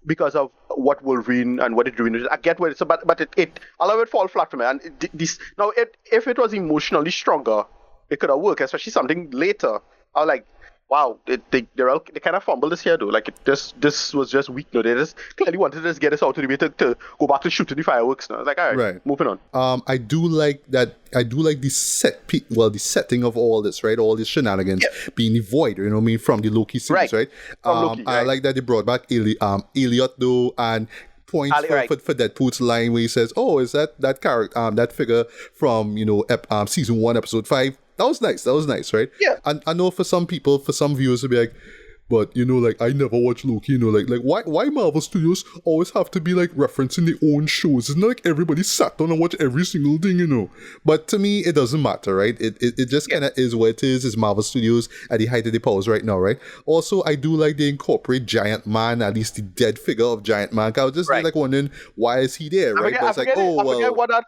because of what Wolverine and what it's doing. I get what it's about, but it a lot of it fall flat for me. And if it was emotionally stronger, it could have worked, especially something later. I was like, wow, they kind of fumbled this here though. Like this was just weak. No, they just clearly wanted to just get us out of the way to go back to shooting the fireworks now. It's like, all right, moving on. I do like that. I do like the the setting of all this, right? All these shenanigans being the void, from the Loki series, right? I like that they brought back Elliot though, and points for Deadpool's line where he says, "Oh, is that character, that figure from season 1, episode 5?" That was nice, right? Yeah. And I know for some viewers will be like, but like I never watched Loki, like why Marvel Studios always have to be like referencing their own shows? It's not like everybody sat down and watch every single thing, But to me, it doesn't matter, right? It just kind of is what it is. It's Marvel Studios at the height of their powers right now, right? Also, I do like they incorporate Giant Man, at least the dead figure of Giant Man. I was just like wondering, why is he there, right? I forget what that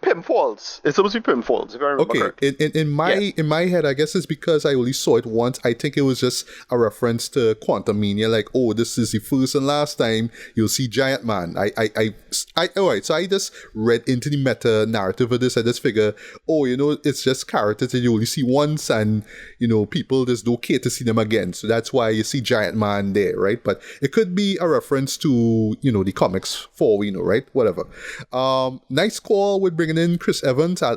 Pim Falls. It's supposed to be Pim Falls, if I remember correctly. In my head, I guess it's because I only saw it once. I think it was just a reference to Quantum Mania, like, oh, this is the first and last time you'll see Giant Man. All right, so I just read into the meta narrative of this. I just figure, it's just characters that you only see once, and people just don't care to see them again. So that's why you see Giant Man there, right? But it could be a reference to the comics for we know, right? Whatever. Nice call with bringing in Chris Evans. I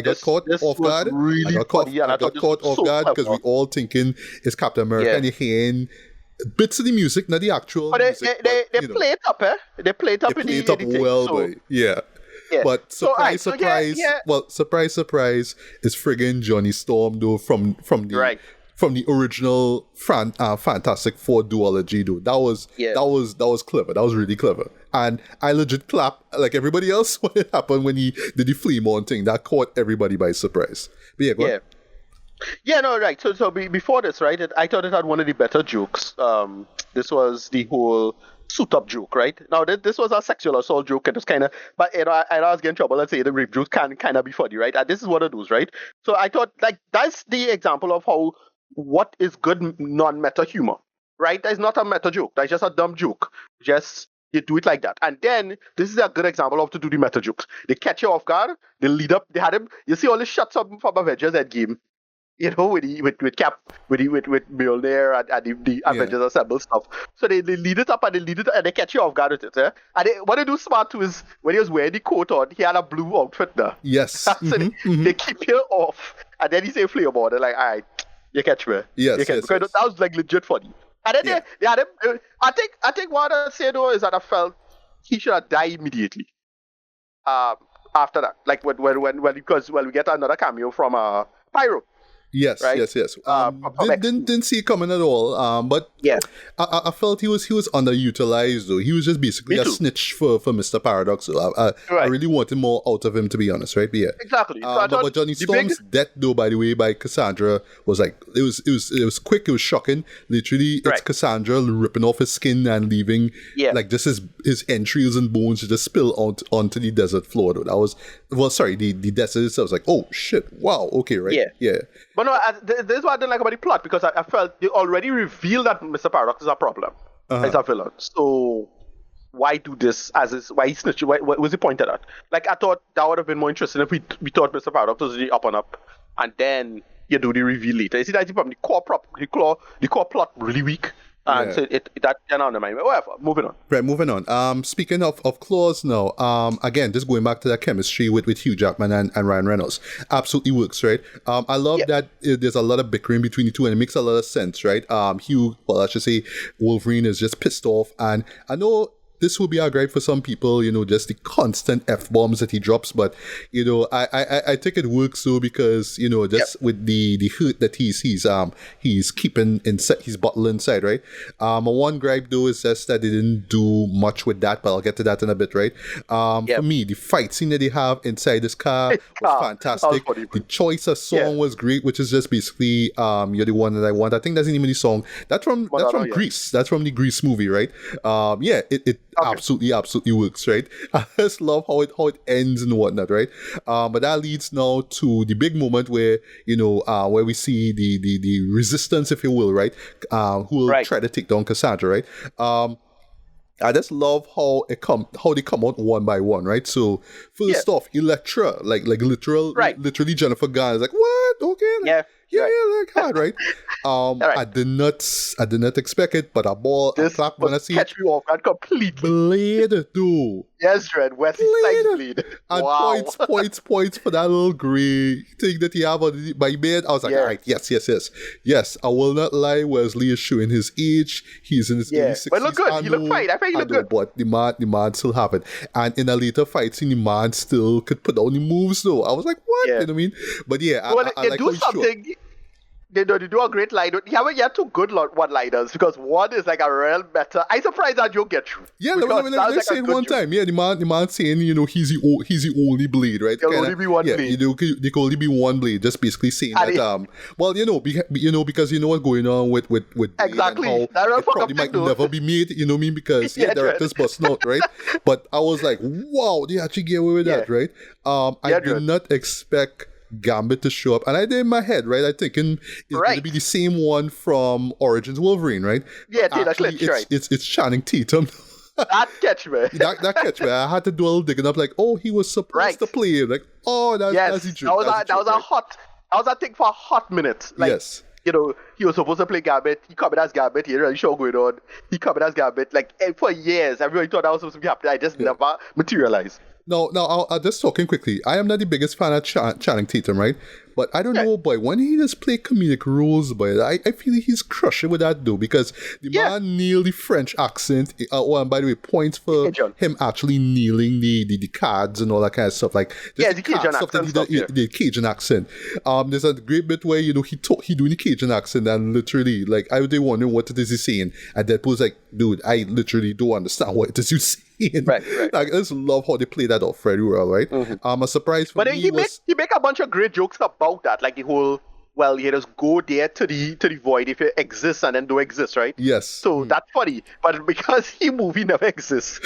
got caught off guard. Really I got caught off guard because we all thinking it's Captain America, and you're hearing bits of the music, not the actual music. They play it up, eh? They play it up in the editing. Well, boy. Yeah. But surprise, surprise, it's friggin' Johnny Storm though from the original Fantastic Four duology, dude. That was clever. That was really clever. And I legit clap like everybody else when it happened when he did the Fleamon thing. That caught everybody by surprise. But yeah, go ahead. Yeah, no, right. So before this, right, I thought it had one of the better jokes. This was the whole suit up joke, right? Now, this was a sexual assault joke. It was kind of, but I was getting trouble. Let's say the rape jokes can kind of be funny, right? And this is one of those, right? So I thought, like, that's the example of what is good non-meta humor, right? That's not a meta joke. That's just a dumb joke. Just you do it like that. And then this is a good example of to do the meta jokes. They catch you off guard. They lead up. They had him. You see all the shots from Avengers Endgame. With Cap, with Mjolnir and the Avengers Assemble stuff. So they lead it up and they catch you off guard with it. Eh? And what they do smart too is when he was wearing the coat on, he had a blue outfit there. Yes. So they keep you off. And then he say flavor. They're like, all right, You catch me? Yes, You catch yes, because yes. that was like legit funny. And then Yeah. they had him. I think what I say though is that I felt he should have died immediately. Um, After that, like because we get another cameo from Pyro, Yes, right? yes, yes. From X2. Didn't see it coming at all. But Yeah, I felt he was underutilized though. He was just basically me a too. snitch for Mr. Paradox. So I Right, really wanted more out of him, to be honest, right? But yeah. exactly. So I But thought Johnny the big Storm's death, though, by the way, by Cassandra was like it was quick, it was shocking. Literally, it's right, Cassandra ripping off his skin and leaving yeah. like just his entrails and bones to just spill out onto the desert floor. Though that was the desert itself. I was like, oh shit, wow, okay, right, Yeah. yeah, But no, this is what I didn't like about the plot because I felt they already revealed that Mr. Paradox is a problem. As a villain. So why do this why he snitched? What was the point of that? Like I thought that would have been more interesting if we thought Mr. Paradox was the up and up, and then you do the reveal later. You see that's the problem. The core plot really weak, and Yeah. so that can undermine me. Whatever. Moving on. Right, moving on. Speaking of claws now, again, just going back to that chemistry with Hugh Jackman and Ryan Reynolds, absolutely works, right? I love Yeah. that there's a lot of bickering between the two, and it makes a lot of sense, right? I should say, Wolverine is just pissed off, and I know this will be a gripe for some people, just the constant F-bombs that he drops, but, I think it works so because, just with the hurt that he's keeping inside, he's bottled inside, right? One gripe though is just that they didn't do much with that, but I'll get to that in a bit, right? For me, the fight scene that they have inside this car was fantastic. That was funny. The choice of song was great, which is just basically You're the One That I Want. I think that's the name of the song. That's from Grease. That's from the Grease movie, right? It absolutely works, right? I just love how it ends and whatnot, right? But that leads now to the big moment where where we see the resistance, if you will, right? Who will try to take down Cassandra, right? I just love how they come out one by one, right? So first off, Elektra, literally Jennifer Garner is like, what? Okay, like, like hard, right? I did not expect it, but I clap when I see catch me off guard completely. Blade though. Yes, Red. Wesley Snipes Blade. And Wow. points for that little grey thing that he have on my bed. I was like, all right, yes. I will not lie. Wesley is showing his age. He's in his early 60s. But look good. He looked fine. I think he looked good. But the man still have it. And in a later fight scene, the man still could put down the moves though. I was like, what? Yeah. You know what I mean? But yeah, I They like do how he showed. something. They do a great line. You have two good one-liners because one is like a real better. I'm surprised that you get through. Yeah, let's say it one time. Yeah, the man saying, he's the only Blade, right? There'll only be one blade. There can only be one blade. Just basically saying And that. Because you know what's going on with Blade Exactly. and how That it probably might never be made. You know what I mean? Because directors busting out, right? But I was like, wow, they actually get away with that, right? I did not expect Gambit to show up, and I did in my head, right? I thinking it's going to be the same one from Origins Wolverine, right? Yeah, Taylor Clips, right? It's Channing Tatum. That catch me. that catch me. I had to do a little digging up, like, oh, he was supposed to play him. Like, oh, that's the truth. That was a thing for a hot minute. Like, yes. He was supposed to play Gambit. He coming as Gambit. He really show going on. He coming as Gambit. Like, for years, everybody thought that was supposed to be happening. I just never materialized. No, I'm just talking quickly. I am not the biggest fan of Channing Tatum, right? But I don't know, boy, when he just play comedic roles, boy, I feel he's crushing with that, though, because the man nailed the French accent. And by the way, points for him actually nailing the cards and all that kind of stuff. Like, the Cajun accent the Cajun accent. There's a great bit where, he doing the Cajun accent, and literally, like, I was wondering what it is he's saying. And Deadpool's like, dude, I literally don't understand what it is you saying. Right. Like, I just love how they play that off very well, right? A surprise for me he make a bunch of great jokes about that, like the whole, well, you just go there to the void if it exists and then don't exist, right? Yes. So that's funny, but because movie never exists,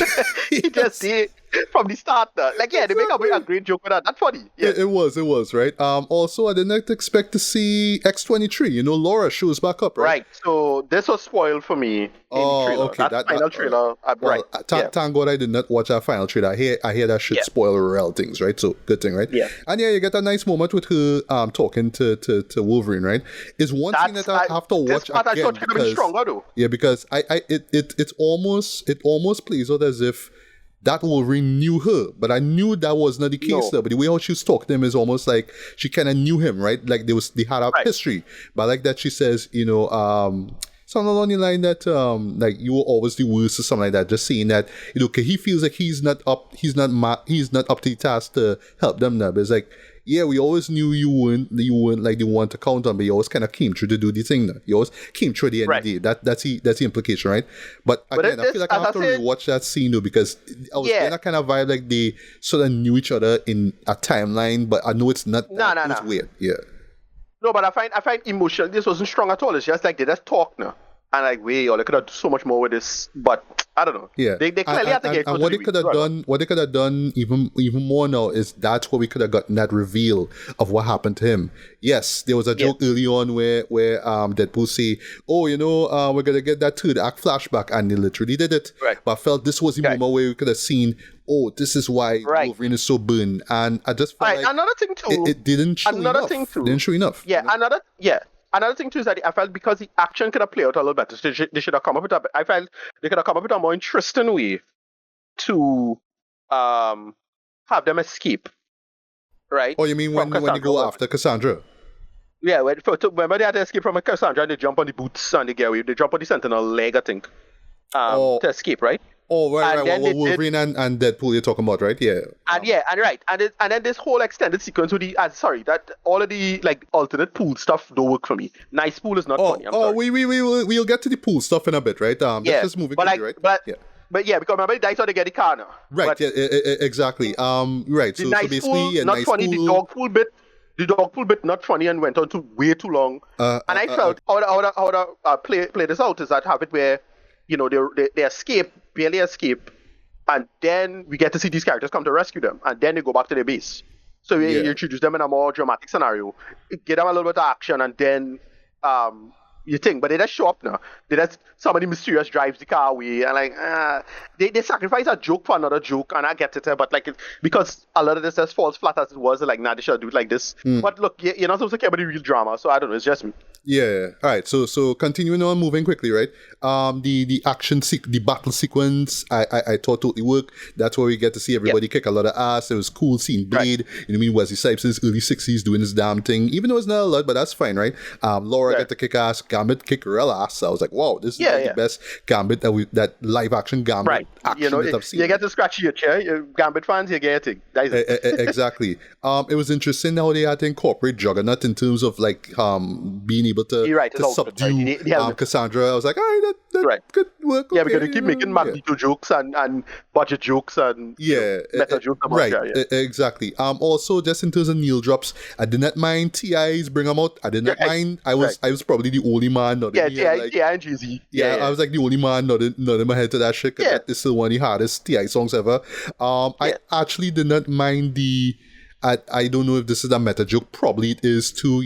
he just did from the start. Like, they make a great joke with that. That's funny. Yeah. It was, right? Also, I did not expect to see X-23. Laura shows back up, right? Right. So this was spoiled for me in the trailer. Okay. That final trailer. Thank God I did not watch that final trailer. I hear that shit spoil real things, right? So good thing, right? Yeah. And you get a nice moment with her talking to Wolverine, right? Is one thing that I have to watch again. I thought be stronger though. Yeah, because it almost plays out as if that Wolverine knew her, but I knew that was not the case there. But the way how she was talking to him is almost like she kind of knew him, right? Like they had a history. But I like that she says, something along the line that like you were always the worst or something like that. Just saying that, cause he feels like he's not up to the task to help them now. But it's like, yeah, we always knew you weren't like the one to count on, but you always kind of came through to do the thing now. You always came through at the end of the day. That's the implication, right? But again, I feel like I have to rewatch that scene though, because I was getting that kind of vibe like they sort of knew each other in a timeline, but I know it's not. It's weird. Yeah. No, but I find emotion. This wasn't strong at all. It's just like they just talk now. And like, they could have done so much more with this, but I don't know. Yeah, they clearly have to get. And what they could have done, even more now, is that's where we could have gotten that reveal of what happened to him. Yes, there was a joke early on where Deadpool say, "Oh, we're gonna get that third act flashback," and they literally did it. Right. But I felt this was the moment where we could have seen, oh, this is why Wolverine is so burned, and I just felt like another thing too. It didn't show enough. Didn't show enough. Yeah, Another thing too is that I felt because the action could have played out a little better, so they should have come up with I felt they could have come up with a more interesting way to have them escape. Right? Oh, you mean when they go after Cassandra? Yeah, remember they had to escape from Cassandra and they jump on the boots and they get away. They jump on the Sentinel leg, I think, to escape, right? Oh, right. Wolverine and Deadpool you're talking about, right? Yeah. And then this whole extended sequence with that all of the like alternate pool stuff don't work for me. Nice pool is not funny. We'll get to the pool stuff in a bit, right? Let's just move it quickly, right? But because remember the dice how they get the car now. Right. Exactly. Right. So basically, pool, not funny. Pool. The dog pool bit not funny and went on to way too long. And I felt how to play this out is that have it where they barely escape, and then we get to see these characters come to rescue them, and then they go back to their base. So you introduce them in a more dramatic scenario, get them a little bit of action, and then you think, but they just show up now. Somebody mysterious drives the car away, and they sacrifice a joke for another joke, and I get it, but because a lot of this just falls flat as it was, like, nah, they should do it like this. But look, you're not supposed to care about the real drama, so I don't know, it's just me. Yeah. All right. So continuing on, moving quickly, right? The action the battle sequence, I thought totally worked. That's where we get to see everybody kick a lot of ass. It was cool seeing Blade. Right. Wesley Snipes in his early 60s doing his damn thing, even though it's not a lot, but that's fine, right? Laura got to kick ass. Gambit kick real ass. I was like, wow, this is the best Gambit that live action Gambit action that I've seen. You get to scratch your chair. Gambit fans, you get it. Exactly. It was interesting how they had to incorporate Juggernaut in terms of like being able to subdue Cassandra. I was like, all right, that good work. Yeah, because they keep making Magneto jokes and budget jokes and meta jokes. Right, exactly. Also, just in terms of Neil drops, I did not mind T.I.'s bring them out. I did not mind. I was probably the only man. T.I. and Jay-Z. I was like the only man nodding my head to that shit, because that is still one of the hardest T.I. songs ever. I actually did not mind I don't know if this is a meta joke. Probably it is too,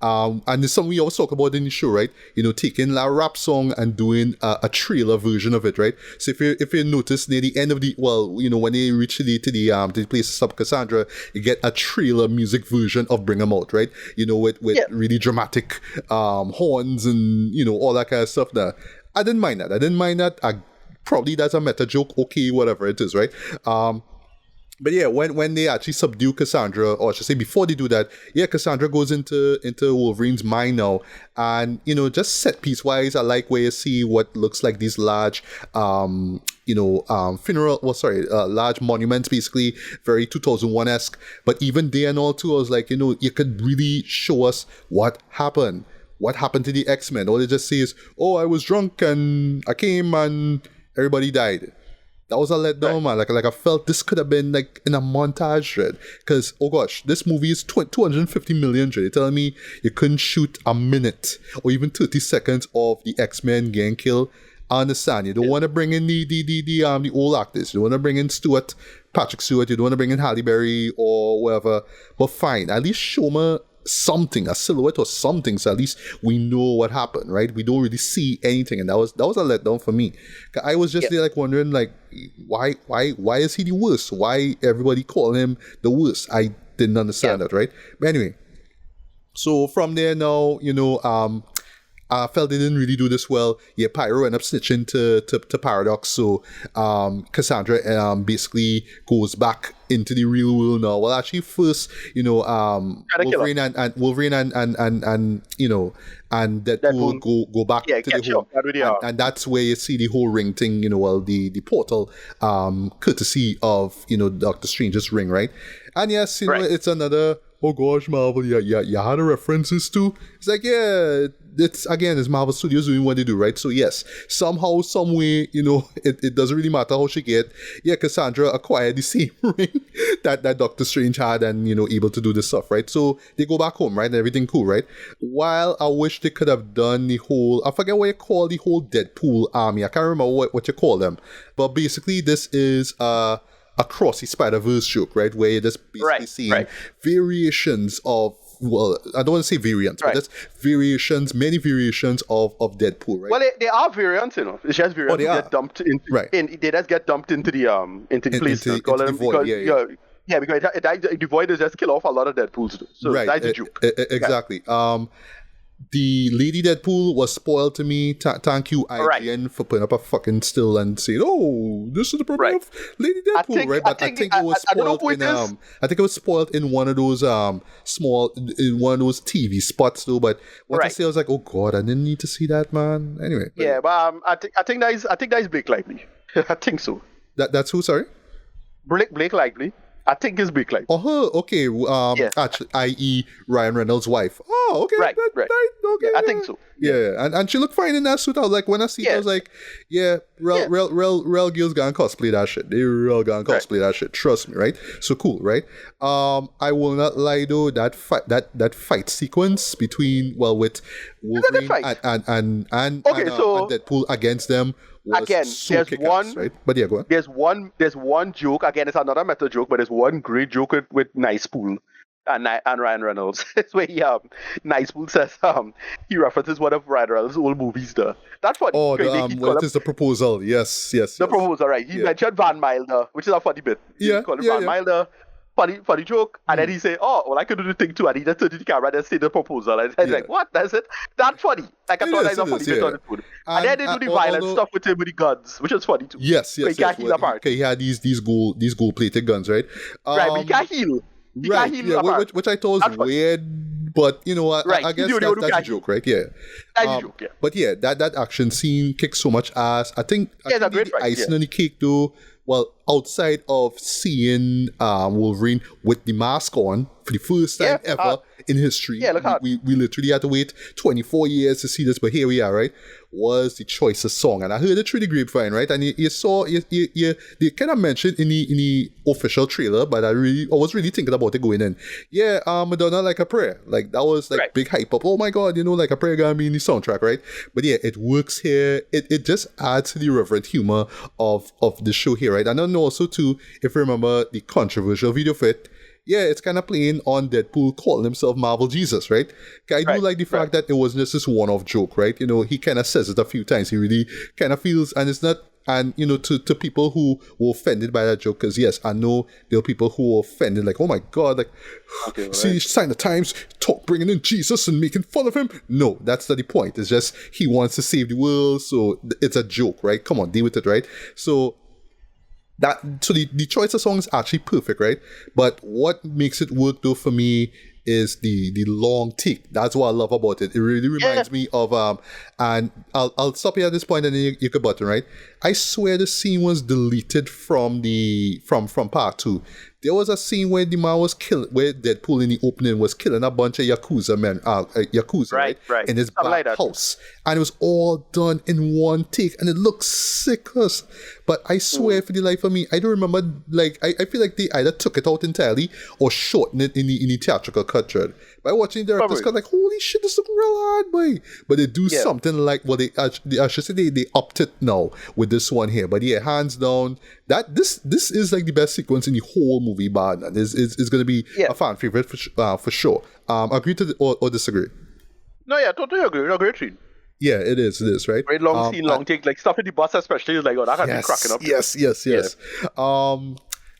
and it's something we always talk about in the show, right? Taking a rap song and doing a trailer version of it, right? So if you notice near the end of when they reach to the place of Cassandra, you get a trailer music version of Bring 'Em Out, right? With really dramatic horns and all that kind of stuff. There, I didn't mind that. Probably that's a meta joke. Okay, whatever it is, right? But yeah, when they actually subdue Cassandra, or I should say before they do that, Cassandra goes into Wolverine's mind now. And, just set piece wise, I like where you see what looks like these large, large monuments, basically, very 2001-esque. But even there and all too, I was like, you could really show us what happened. What happened to the X-Men? All they just say is, oh, I was drunk and I came and everybody died. That was a letdown, man. Like I felt this could have been like in a montage, right? Because, oh gosh, this movie is 250 million, right? You're telling me you couldn't shoot a minute or even 30 seconds of the X-Men getting killed? I understand. You don't want to bring in the old actors. You don't want to bring in Patrick Stewart. You don't want to bring in Halle Berry or whatever. But fine, at least show me something, a silhouette or something, so at least we know what happened, right? We don't really see anything, and that was a letdown for me. I was just there like wondering, like, why is he the worst? Why everybody call him the worst? I didn't understand that, right? But anyway, so from there now, I felt they didn't really do this well. Yeah, Pyro ended up snitching to Paradox, so Cassandra basically goes back into the real world now. Well, actually, first, Wolverine and Wolverine and Deadpool go back to the home, and that's where you see the whole ring thing. The portal, courtesy of Doctor Strange's ring, right? And yes, it's another. Oh gosh, Marvel, you had the references too. It's like, yeah, it's Marvel Studios doing what they do, right? So yes, somehow, some way, it doesn't really matter how she get. Yeah, Cassandra acquired the same ring that Doctor Strange had, and able to do this stuff, right? So they go back home, right? And everything cool, right? While I wish they could have done the whole, I forget what you call the whole Deadpool army. I can't remember what you call them, but basically this is across the Spider-Verse joke, right? Where you're just basically seeing variations of, well, I don't want to say variants, but that's many variations of Deadpool, right? Well, they are variants, It's just variants get dumped into, they just get dumped into the place. Into the void, because the void is just kill off a lot of Deadpools, too. So that's a joke. Exactly. The Lady Deadpool was spoiled to me. Thank you, IGN, for putting up a fucking still and saying, "Oh, this is the problem of Lady Deadpool," right? But I think it was spoiled in I think it was spoiled in one of those TV spots though. But once I say, I was like, "Oh God, I didn't need to see that, man." Anyway. Yeah, but I think that is Blake Lively. I think so. That's who? Sorry. Blake Lively. I think it's Blake Lively. Oh, her? Okay. Actually, i.e. Ryan Reynolds' wife. Oh, okay. Right. Okay. Yeah, I think so. Yeah, and she looked fine in that suit. I was like, when I see it, I was like, yeah, real girls gonna cosplay that shit. They real gonna cosplay that shit. Trust me, right? So cool, right? I will not lie though, that fight sequence between with Wolverine and Deadpool against them. Again, so there's one, right? But yeah, go on. There's one joke. Again, it's another meta joke, but there's one great joke with Nice Pool and Ryan Reynolds. It's where Nice Pool says he references one of Ryan Reynolds' old movies there. That's funny. Oh, what is the proposal? Yes. The proposal, right? He mentioned Van Wilder, which is a funny bit. He called him Van Wilder. Funny joke, and then he say, "Oh, well, I could do the thing too," and he just turned to the camera and just say the proposal, and I was like, "What? That's it? That's funny." Like I thought that was a funny bit on the food. And then they do the violent stuff with him with the guns, which is funny too. Yes. He can't heal apart. He had these gold plated guns, right? Right, but he can't heal. He can't heal apart. Which I thought was weird, but I guess that's a joke, right? Yeah. That's a joke, yeah. But yeah, that action scene kicks so much ass. I think the icing on the cake though. Well, outside of seeing Wolverine with the mask on for the first time ever in history, we literally had to wait 24 years to see this, but here we are, right? Was the choicest song, and I heard it through the grapevine, right? And you saw they kind of mentioned in the official trailer, but I was really thinking about it going in. Yeah, Madonna Like a Prayer, like that was like big hype up. Oh my God, Like a Prayer gonna be in the soundtrack, right? But yeah, it works here. It just adds to the irreverent humor of the show here, right? And then also too, if you remember the controversial video for it. Yeah, it's kind of playing on Deadpool calling himself Marvel Jesus, right? I do like the fact that it wasn't just this one-off joke, right? He kind of says it a few times. He really kind of feels, and it's not, and to people who were offended by that joke, because yes, I know there are people who were offended, like, oh my God, like, see, sign the times, bringing in Jesus and making fun of him. No, that's not the point. It's just he wants to save the world, so it's a joke, right? Come on, deal with it, right? So the choice of songs is actually perfect, right? But what makes it work though for me is the long take. That's what I love about it. It really reminds me of and I'll stop you at this point and then you can button, right? I swear the scene was deleted from part 2. There was a scene where the man was where Deadpool in the opening was killing a bunch of Yakuza men, right? In his back house. And it was all done in one take, and it looks sick. But I swear for the life of me, I don't remember, like, I feel like they either took it out entirely or shortened it in the theatrical cut. By watching the director's cut, like, holy shit, this looks real hard, boy. But they do something like, well, I should say they upped it now with this one here. But yeah, hands down, this is like the best sequence in the whole movie, but it's going to be a fan favorite for sure. Agree to or disagree? No, yeah, totally agree. Great scene. Yeah, it is, right? Very long scene, long take, like stuff in the bus especially is like, oh, that had me cracking up. Yes. Yeah.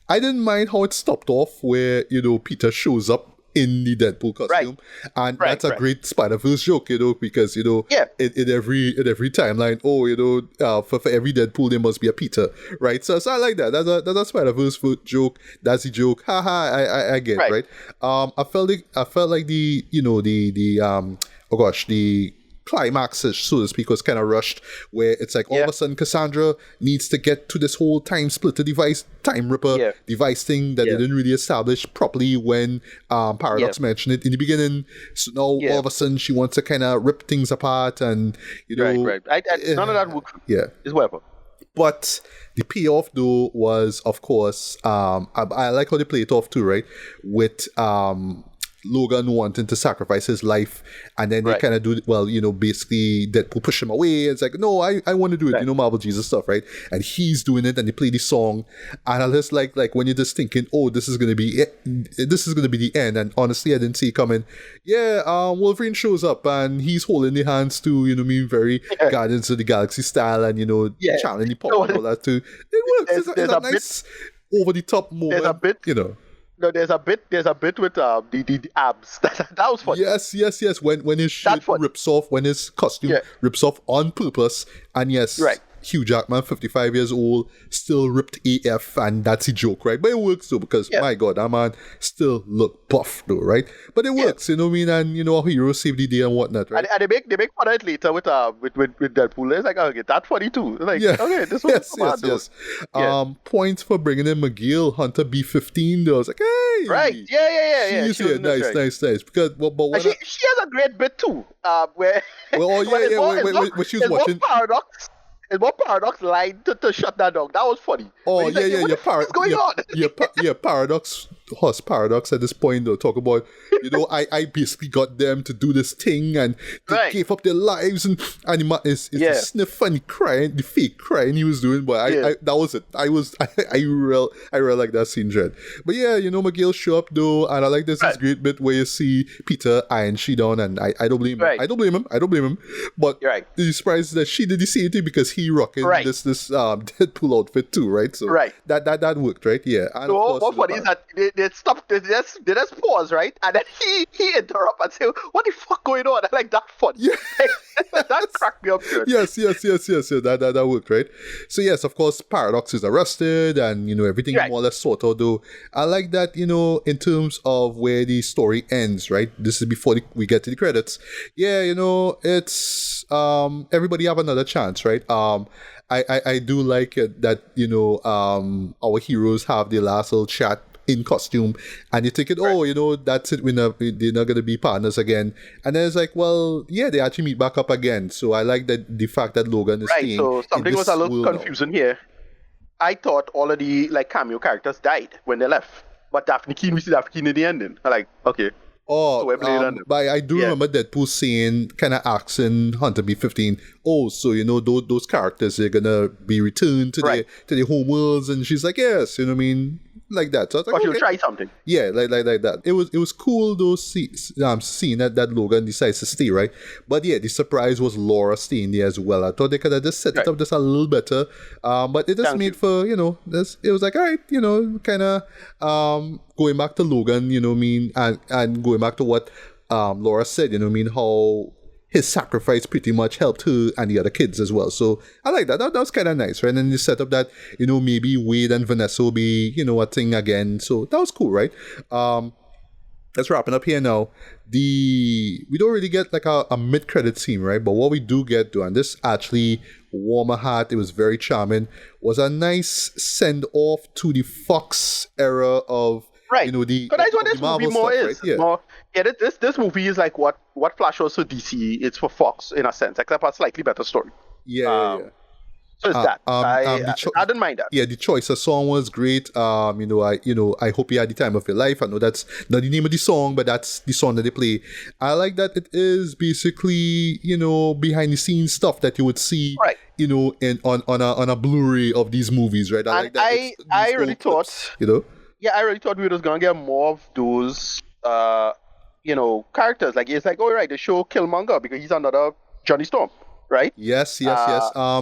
I didn't mind how it stopped off where, Peter shows up in the Deadpool costume, and that's a great Spider-Verse joke, because in every timeline, for every Deadpool there must be a Peter, right? So I like that. That's a Spider-Verse joke. That's the joke. Haha, I get it, right? I felt like the climax, so to speak, was kind of rushed, where it's like all of a sudden Cassandra needs to get to this whole time splitter device, time ripper device thing that they didn't really establish properly when Paradox mentioned it in the beginning. So now all of a sudden she wants to kind of rip things apart, and none of that works. Yeah, is whatever. But the payoff though was, of course, I like how they play it off too, right? With Logan wanting to sacrifice his life, and then they kind of do, basically Deadpool push him away. It's like, no, I want to do it, Marvel Jesus stuff, right? And he's doing it, and they play the song, and I just like when you're just thinking, oh, this is gonna be it. This is gonna be the end. And honestly, I didn't see it coming. Wolverine shows up, and he's holding the hands too, very Guardians of the Galaxy style, and channeling the power and all that too. It works. It's a nice over the top moment. There's a bit, No, there's a bit with the abs. That was funny. Yes. When his shirt rips off, when his costume rips off on purpose, and Hugh Jackman, 55 years old, still ripped AF, and that's a joke, right? But it works though, because my God, that man still look buff though, right? But it works, you know what I mean? And our heroes save the day and whatnot, right? And they make fun of it later with Deadpool. It's like, okay, that's funny too. It's like, okay, this was yes. Points for bringing in McGill, Hunter B15 though. I was like, hey, right, yeah. She's here, nice. Because she has a great bit too. Where when she was watching Paradox. It's what Paradox lied to shut that down. That was funny. Oh, what's going on? Paradox at this point though, talk about, I basically got them to do this thing, and they gave up their lives, and it's the sniff and crying, the fake crying he was doing, but I that was it. I really like that scene, Dread. But McGill show up though, and I like this great bit where you see Peter eyeing she down, and I don't blame him. I don't blame him. But the surprise is that she did the same thing, because he rocking this Deadpool outfit too, right? So that worked, right? Yeah. And so what's funny is that they stopped, they just pause, right? And then he interrupt and say, "What the fuck going on?" I'm like, that's funny. Yeah. That cracked me up good. Yes. That worked, right? So yes, of course, Paradox is arrested, and everything more or less sorted out though. I like that, in terms of where the story ends, right? This is before we get to the credits. Yeah, it's everybody have another chance, right? I do like it that our heroes have their last little chat in costume, and you think it, that's it, they're not gonna be partners again, and then it's like, well, they actually meet back up again. So I like that the fact that Logan is staying. So something was a little confusing here. I thought all of the cameo characters died when they left, but we see Daphne Keane in the ending. I'm like, okay. Oh, but I do remember Deadpool saying, kind of asking Hunter B15, so those characters are gonna be returned to their home worlds, and she's like, yes, you know what I mean, like that. So I was like, but she'll try something. Yeah, like that. It was cool though, seeing that Logan decides to stay, right? But the surprise was Laura staying there as well. I thought they could have just set it up just a little better, but it just made for this. It was like, all right, kind of going back to Logan, you know what I mean, and going back to what Laura said, you know what I mean, how his sacrifice pretty much helped her and the other kids as well. So I like that. That was kind of nice, right? And then you set up that, maybe Wade and Vanessa will be, a thing again. So that was cool, right? Let's wrapping up here now. We don't really get like a mid-credit scene, right? But what we do get, though, and this actually warmed my heart, it was very charming, was a nice send-off to the Fox era of the but that's what this Marvel movie more stuff, is. Right? More, this movie is like what Flash was for DC. It's for Fox in a sense, except a slightly better story. Yeah. So it's that. I didn't mind that. Yeah, the choice of song was great. I hope you had the time of your life. I know that's not the name of the song, but that's the song that they play. I like that it is basically, behind the scenes stuff that you would see, on a Blu-ray of these movies, right? I like that. I really thought, Yeah, I really thought we were just gonna get more of those, characters. Like, it's like, all right, they show Killmonger because he's another Johnny Storm, right? Yes. If I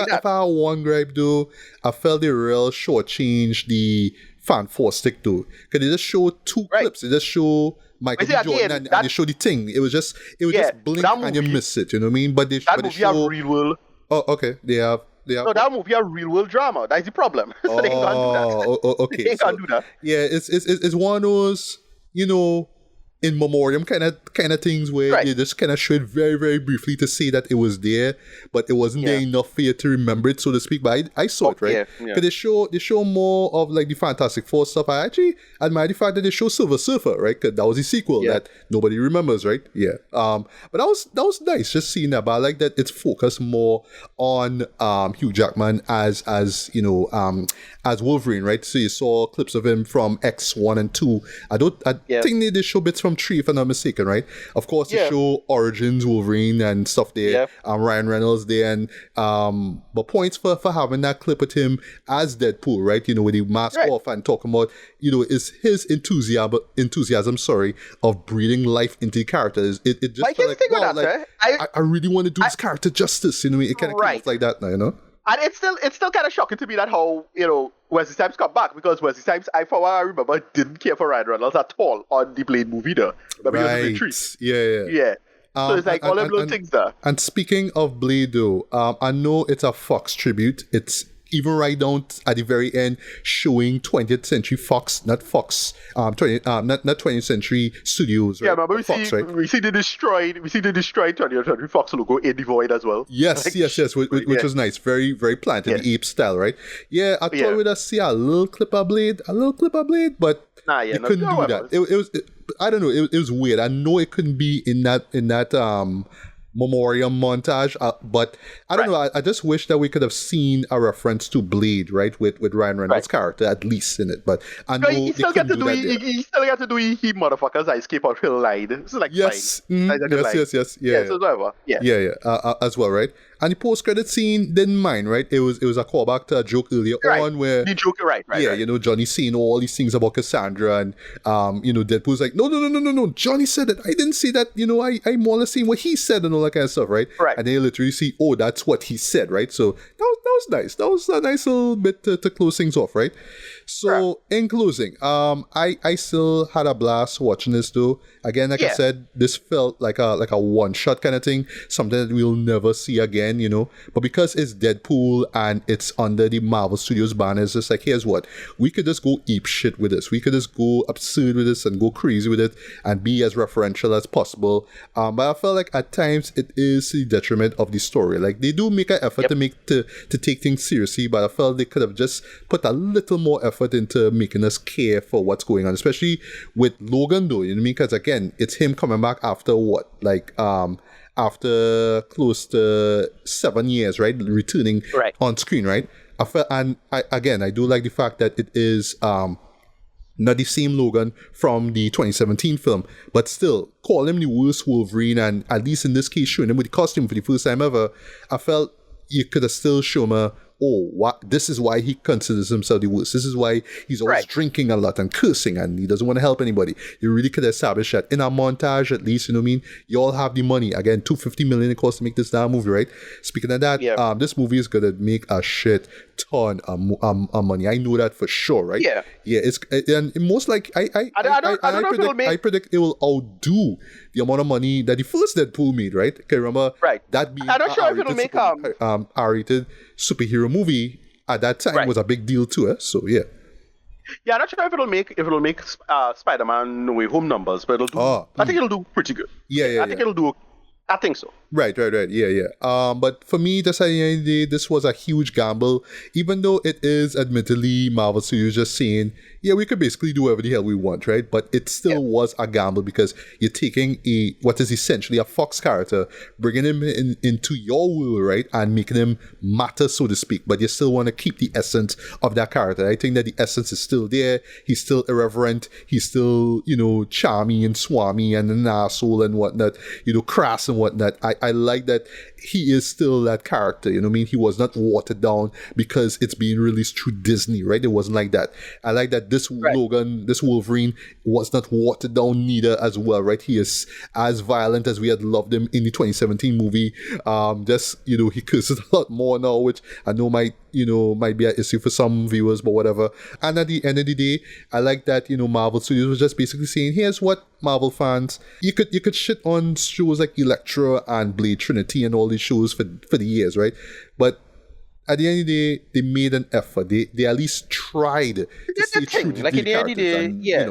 had one gripe though, I felt they real shortchanged the fantastic though. Because they just show two clips. They just show Michael B. Jordan and they show the thing. It was just blink and you miss it. You know what I mean? But they show real world. Oh, okay. They have. No, that movie a real world drama. That's the problem. So they can't do that. Okay. They can't do that. Yeah, it's one of those, in memoriam kind of things where you just kind of show it very, very briefly to say that it was there, but it wasn't there enough for you to remember it, so to speak. But I saw it, right? Because they show more of like the Fantastic Four stuff. I actually admire the fact that they show Silver Surfer, right? Because that was the sequel that nobody remembers, right? Yeah. But that was nice just seeing that. But I like that it's focused more on Hugh Jackman as Wolverine, right? So you saw clips of him from X1 and 2. I think they show bits from 3, if I'm not mistaken, right? Of course, they show Origins Wolverine and stuff there. Ryan Reynolds there, and but points for having that clip with him as Deadpool, right? With the mask off and talking about, is his enthusiasm, of breathing life into the characters. It just felt like, wow, I really want to do this character justice. It kind of feels like that now, And it's still kind of shocking to me that how, Wesley Snipes come back, because Wesley Snipes, for what I remember, didn't care for Ryan Reynolds at all on the Blade movie there. Right. Yeah. So it's like all them little things there. And speaking of Blade though, I know it's a Fox tribute. It's even right down at the very end showing 20th Century Fox, not 20th Century Studios, right? Yeah, remember we see the destroyed 20th Century Fox logo in the void as well. Yes, which was nice. Very, very planted, the ape style, right? Yeah, I thought we'd see a little clip of Blade, but you couldn't do that. It was I don't know, it was weird. I know it couldn't be in that memoriam montage, but I don't know, I just wish that we could have seen a reference to Blade, right, with Ryan Reynolds' character at least in it, but I know he still got to do he motherfuckers I escape out real line. It's like yes, yes, so whatever. As well, right? And the post-credit scene didn't mind, right? It was a callback to a joke earlier on where the joke, right. Johnny saying all these things about Cassandra, and Deadpool's like, no, Johnny said it. I didn't say that. I more or less saying what he said and all that kind of stuff, right? And they literally see, oh, that's what he said, right? So that was nice. That was a nice little bit to close things off, right? So in closing, I still had a blast watching this though. Again, like I said, this felt like a one-shot kind of thing, something that we'll never see again, But because it's Deadpool and it's under the Marvel Studios banner, it's just like, here's what, we could just go ape shit with this. We could just go absurd with this and go crazy with it and be as referential as possible. But I felt like at times it is the detriment of the story. Like they do make an effort to take things seriously, but I felt they could have just put a little more effort into making us care for what's going on, especially with Logan though, you know what I mean? Because again, it's him coming back after what? After close to 7 years, right? Returning on screen, right? I do like the fact that it is not the same Logan from the 2017 film, but still, call him the worst Wolverine, and at least in this case, showing him with the costume for the first time ever, I felt you could have still shown me, this is why he considers himself the worst. This is why he's always drinking a lot and cursing and he doesn't want to help anybody. You really could establish that in a montage, at least, you know what I mean? You all have the money. Again, $250 million it costs to make this damn movie, right? Speaking of that, this movie is going to make a shit ton of money. I know that for sure, right? Yeah, it's and most like I predict it will outdo the amount of money that the first Deadpool made, right? Okay, remember that being I'm not sure if it'll make R-rated superhero movie at that time was a big deal too. So yeah, I'm not sure if it'll make Spider-Man No Way Home numbers, but it'll do. I think it'll do pretty good. I think it'll do. I think so. Right. Yeah. But for me, just at the end of the day, this was a huge gamble. Even though it is admittedly Marvel Studios just saying, yeah, we could basically do whatever the hell we want, right? But it still was a gamble because you're taking what is essentially a Fox character, bringing him into your world, right? And making him matter, so to speak. But you still want to keep the essence of that character. I think that the essence is still there. He's still irreverent. He's still, charming and swami and an asshole and whatnot, crass and whatnot. I like that he is still that character, you know what I mean? He was not watered down because it's being released through Disney, right? It wasn't like that. I like that this Logan, this Wolverine was not watered down neither as well, right? He is as violent as we had loved him in the 2017 movie. He curses a lot more now, which I know might might be an issue for some viewers, but whatever. And at the end of the day, I like that Marvel Studios was just basically saying, here's what Marvel fans, you could shit on shows like Elektra and Blade Trinity and all these shows for the years, right? But at the end of the day, they made an effort. They at least tried to stay true to like the at the end of the characters. day, And, yeah,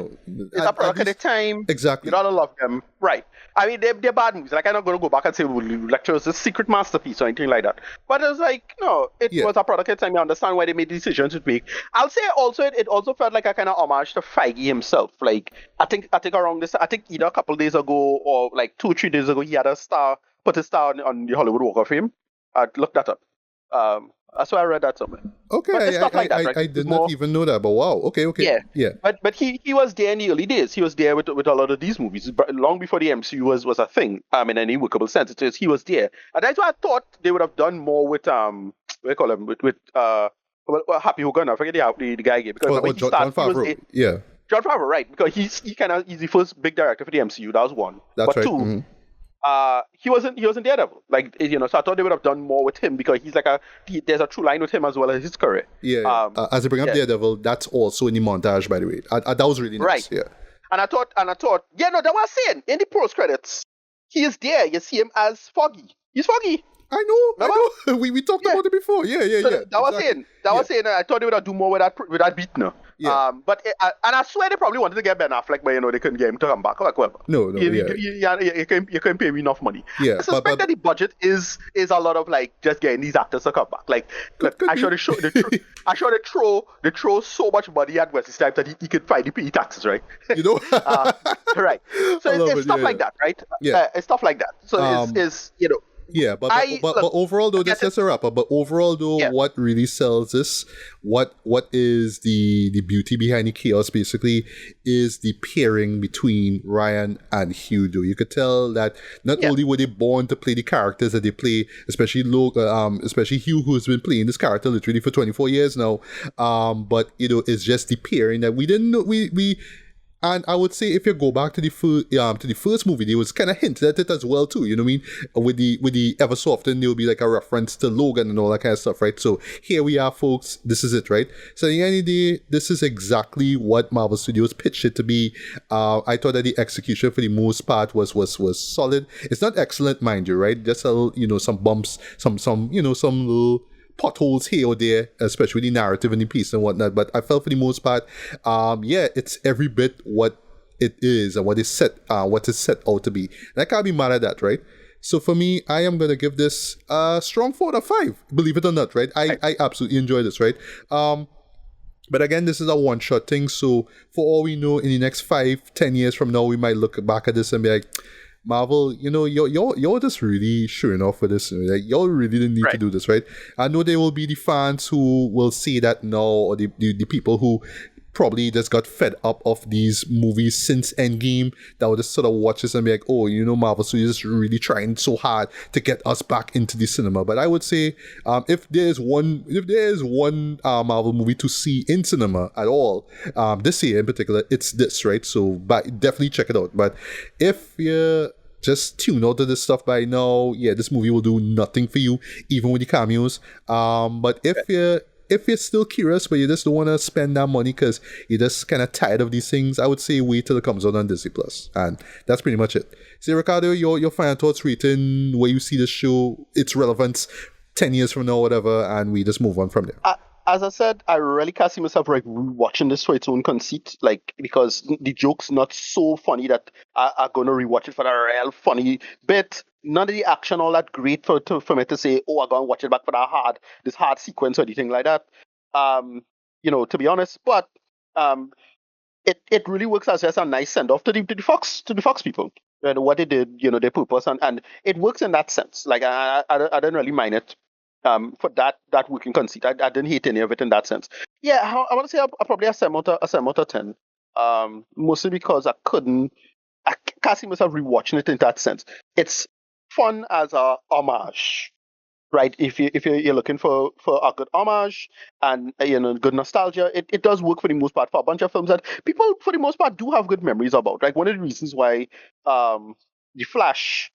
it's a product at the time. Exactly. You gotta love them, right? I mean, they're bad movies. Like I'm not gonna go back and say well, Lecture was a secret masterpiece or anything like that. But it's like no, it was a product at the time. You understand why they made the decisions to make. I'll say also it also felt like a kind of homage to Feige himself. Like I think around this, I think either a couple days ago or like 2 or 3 days ago, he had put a star on the Hollywood Walk of Fame. I looked that up. That's why I read that somewhere. Okay, I did not even know that, but wow. Okay. Yeah. But he was there in the early days. He was there with a lot of these movies, long before the MCU was a thing. In any workable sense, he was there, and that's why I thought they would have done more with what do you call him with Happy Hogan. I forget the guy again because John Favreau. John Favreau, right? Because he's the first big director for the MCU. That was one. That's right. 2. Mm-hmm. He wasn't Daredevil, like so I thought they would have done more with him because he's like there's a true line with him as well as his career. As I bring up Daredevil, that's also in the montage, by the way. That was really nice. Right. Yeah. And I thought, that was saying in the post credits, he is there. You see him as Foggy. He's Foggy. I know. We talked about it before. Yeah. So that was saying. Was saying. I thought they would have do more with that beat now. Yeah. And I swear they probably wanted to get Ben Affleck, but they couldn't get him to come back. Like, well, no. You couldn't pay me enough money. Yeah. I suspect that the budget is a lot of like just getting these actors to come back. Like, I sure they throw so much money at Wesley Snipes that he could finally pay taxes, right? Right. So it's stuff like that, right? Yeah. It's stuff like that. So it's. Yeah, but overall though, this is a wrapper. But overall though, what really sells this, what is the beauty behind the chaos basically is the pairing between Ryan and Hugh. Though you could tell that not only were they born to play the characters that they play, especially Hugh, who's been playing this character literally for 24 years now. But it's just the pairing that we didn't know And I would say if you go back to the first movie, there was kind of hinted at it as well too. You know what I mean? With the ever so often there will be like a reference to Logan and all that kind of stuff, right? So here we are, folks. This is it, right? So at the end of the day, this is exactly what Marvel Studios pitched it to be. I thought that the execution for the most part was solid. It's not excellent, mind you, right? Just a little, some bumps, some little potholes here or there, especially the narrative and the piece and whatnot. But I felt for the most part, it's every bit what it is and what it's set out to be. And I can't be mad at that, right? So for me, I am gonna give this a strong 4 out of 5. Believe it or not, right? I absolutely enjoy this, right? But again, this is a one-shot thing. So for all we know, in the next 5-10 years from now, we might look back at this and be like, Marvel, you're just really showing off for this. Like, y'all really didn't need to do this, right? I know there will be the fans who will say that now, or the people who probably just got fed up of these movies since Endgame that would just sort of watch this and be like, oh, Marvel Studios is really trying so hard to get us back into the cinema. But I would say, if there's one Marvel movie to see in cinema at all, this year in particular, it's this, right? So definitely check it out. But if you just tune out to this stuff by now, this movie will do nothing for you, even with the cameos. But if you're still curious, but you just don't want to spend that money because you're just kind of tired of these things, I would say wait till it comes out on Disney Plus, and that's pretty much it. So, Ricardo, your final thoughts, rating, where you see the show, its relevance 10 years from now, whatever, and we just move on from there. As I said, I really can't see myself watching this for its own conceit, because the joke's not so funny that I'm going to rewatch it for the real funny bit. None of the action all that great for me to say, oh, I'm going to watch it back for this hard sequence or anything like that. To be honest, but it really works as just a nice send off to the Fox people. And what they did, their purpose, and it works in that sense. Like I didn't really mind it. For that working conceit, I didn't hate any of it in that sense. Yeah, I want to say I probably a 7 out of 10. Mostly because I can't see myself rewatching it in that sense. It's fun as a homage, right? If you're looking for a good homage and good nostalgia, it does work for the most part for a bunch of films that people for the most part do have good memories about. Like one of the reasons why The Flash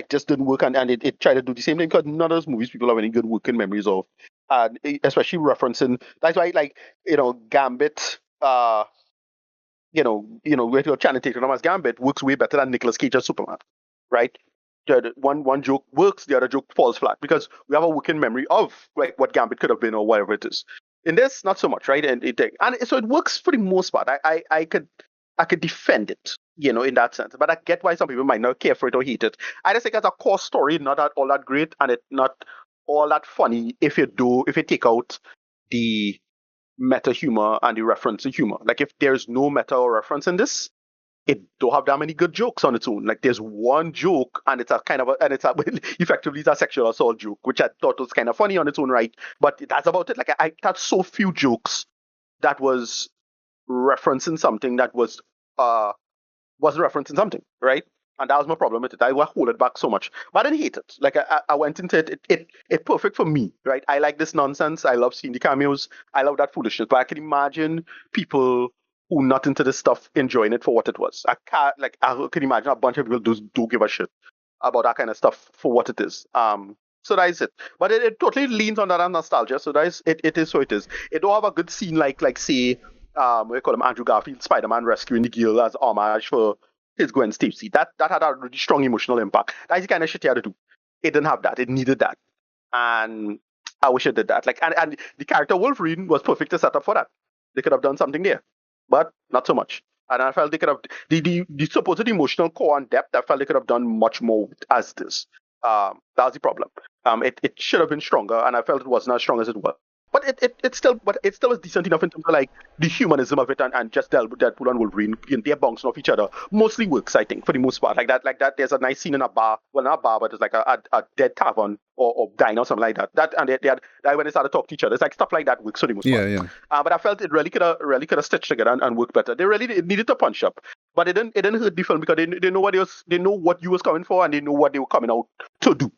just didn't work and it tried to do the same thing because none of those movies people have any good working memories of. and especially referencing. That's why, like, Gambit. With your Channing Tatum as Gambit works way better than Nicolas Cage as Superman, right? One joke works, the other joke falls flat because we have a working memory of like what Gambit could have been or whatever it is. In this, not so much, right? And so it works for the most part. I could defend it, in that sense. But I get why some people might not care for it or hate it. I just think as a core story, not all that great, and it not all that funny if you take out the meta humor and the reference to humor. Like if there's no meta or reference in this, it don't have that many good jokes on its own. Like there's one joke and it's a kind of effectively it's a sexual assault joke, which I thought was kind of funny on its own right. But that's about it. Like I had so few jokes that was referencing something that was referencing something, right? And that was my problem with it. I would hold it back so much, but I didn't hate it. Like I went into it. It perfect for me, right? I like this nonsense. I love seeing the cameos. I love that foolishness. But I can imagine people who not into this stuff enjoying it for what it was. I can imagine a bunch of people do give a shit about that kind of stuff for what it is. So that is it. But it totally leans on that nostalgia. So that is it. It is so it is. It don't have a good scene like say what you call him, Andrew Garfield, Spider-Man rescuing the girl as homage for his Gwen Stacy. That had a really strong emotional impact. That's the kind of shit you had to do. It didn't have that. It needed that, and I wish it did that. Like, and the character Wolverine was perfect to set up for that. They could have done something there, but not so much. And I felt they could have the supposed emotional core and depth. I felt they could have done much more as this. That was the problem. It should have been stronger, and I felt it wasn't as strong as it was. But it still was decent enough in terms of like the humanism of it and just Deadpool and Wolverine, they're bouncing off each other. Mostly works, I think, for the most part. Like that. There's a nice scene in a bar. Well, not a bar, but it's like a dead tavern or diner or something like that. That when they started to talk to each other, it's like stuff like that works for the most part. Yeah. But I felt it really could have stitched together and worked better. It needed to punch up, but it didn't hurt the film because they know they know what you was coming for and they know what they were coming out to do.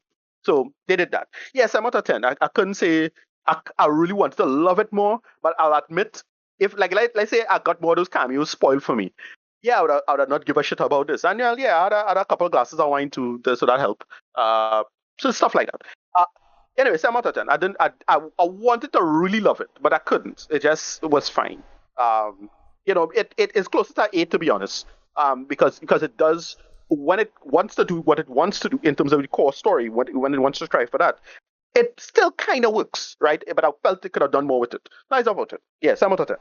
So they did that. Yes, I'm out of 10. I couldn't say I really wanted to love it more, but I'll admit, if like let's say I got more of those cameos spoiled for me, yeah, I would not give a shit about this. And yeah, I had a couple of glasses of wine too, so that helped. So stuff like that. Uh, anyway, 7 out of 10. I wanted to really love it, but I couldn't. It just was fine. It is closer to 8 to be honest. Because it does when it wants to do what it wants to do in terms of the core story, when it wants to strive for that it still kind of works, right? But I felt it could have done more with it. Nice about it. Yeah, 7 out of 10.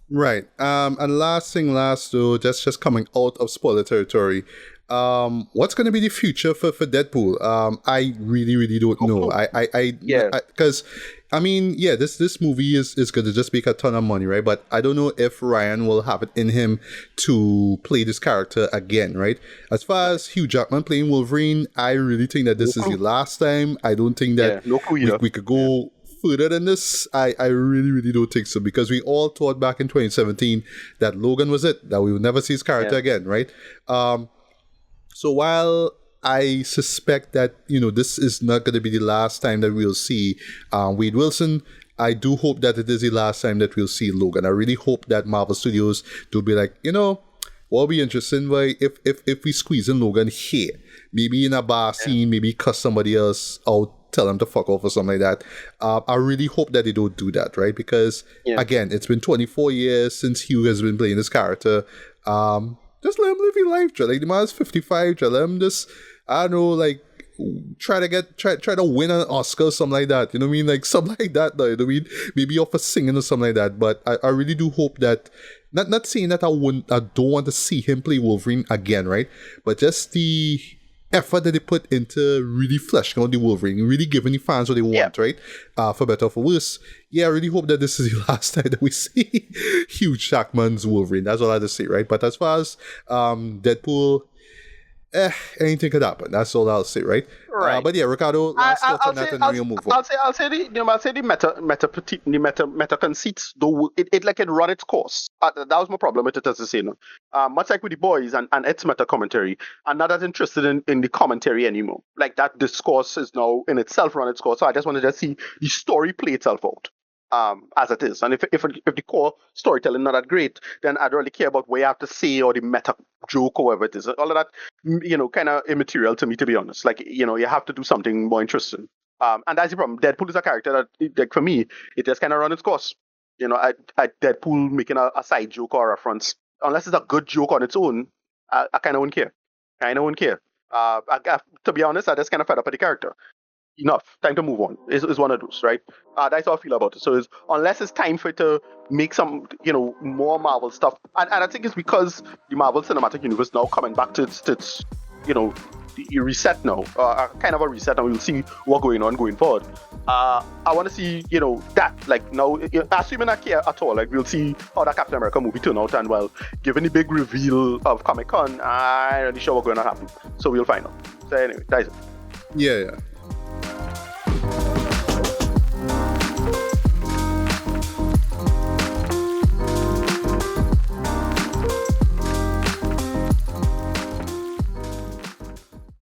Right. And last though, just coming out of spoiler territory. What's going to be the future for Deadpool? I really don't know. Yeah. Because I mean, yeah, this movie is going to just make a ton of money, right? But I don't know if Ryan will have it in him to play this character again, right? As far as Hugh Jackman playing Wolverine, I really think that this is the last time. I don't think that we could go further than this. I really don't think so, because we all thought back in 2017 that Logan was it, that we would never see his character again, right? So while I suspect that, this is not going to be the last time that we'll see Wade Wilson, I do hope that it is the last time that we'll see Logan. I really hope that Marvel Studios do be like, what would be interesting, right? If we squeeze in Logan here, maybe in a bar scene, maybe cuss somebody else out, tell them to fuck off or something like that. I really hope that they don't do that, right? Because, again, it's been 24 years since Hugh has been playing this character. Just let him live his life, Joe. Like, the man's 55, Joe. Let him just, I don't know, like, try to win an Oscar or something like that. You know what I mean? Like, something like that, though. You know what I mean? Maybe off for singing or something like that. But I really do hope that, not saying that I don't want to see him play Wolverine again, right? But just the effort that they put into really fleshing out the Wolverine, really giving the fans what they want, right? For better or for worse. Yeah, I really hope that this is the last time that we see Hugh Jackman's Wolverine. That's all I have to say, right? But as far as Deadpool, anything could happen. That's all I'll say, right? Right. But yeah, Ricardo, last thoughts on that, and then we'll move on. I'll say the meta conceits though it run its course. That was my problem with it, as I say. Much like with the boys and its meta commentary, I'm not as interested in the commentary anymore. Like that discourse is now in itself run its course. So I just wanted to see the story play itself out. As it is. And if the core storytelling not that great, then I'd really care about what you have to say or the meta joke or whatever it is. All of that, kind of immaterial to me, to be honest. Like, you have to do something more interesting. And that's the problem. Deadpool is a character that, like, for me, it just kind of run its course. You know, at Deadpool making a side joke or a reference, unless it's a good joke on its own, I kind of wouldn't care. I don't care. To be honest, I just kind of fed up with the character. Enough. Time to move on. Is one of those, right? That's how I feel about it. So unless it's time for it to make some, more Marvel stuff, and I think it's because the Marvel Cinematic Universe now coming back to its the reset now, kind of a reset, and we'll see what's going on going forward. I want to see, that, like, now, assuming I care at all, like, we'll see how that Captain America movie turn out, and, well, given the big reveal of Comic-Con, I'm not really sure what's going to happen. So we'll find out. So anyway, that's it. Yeah.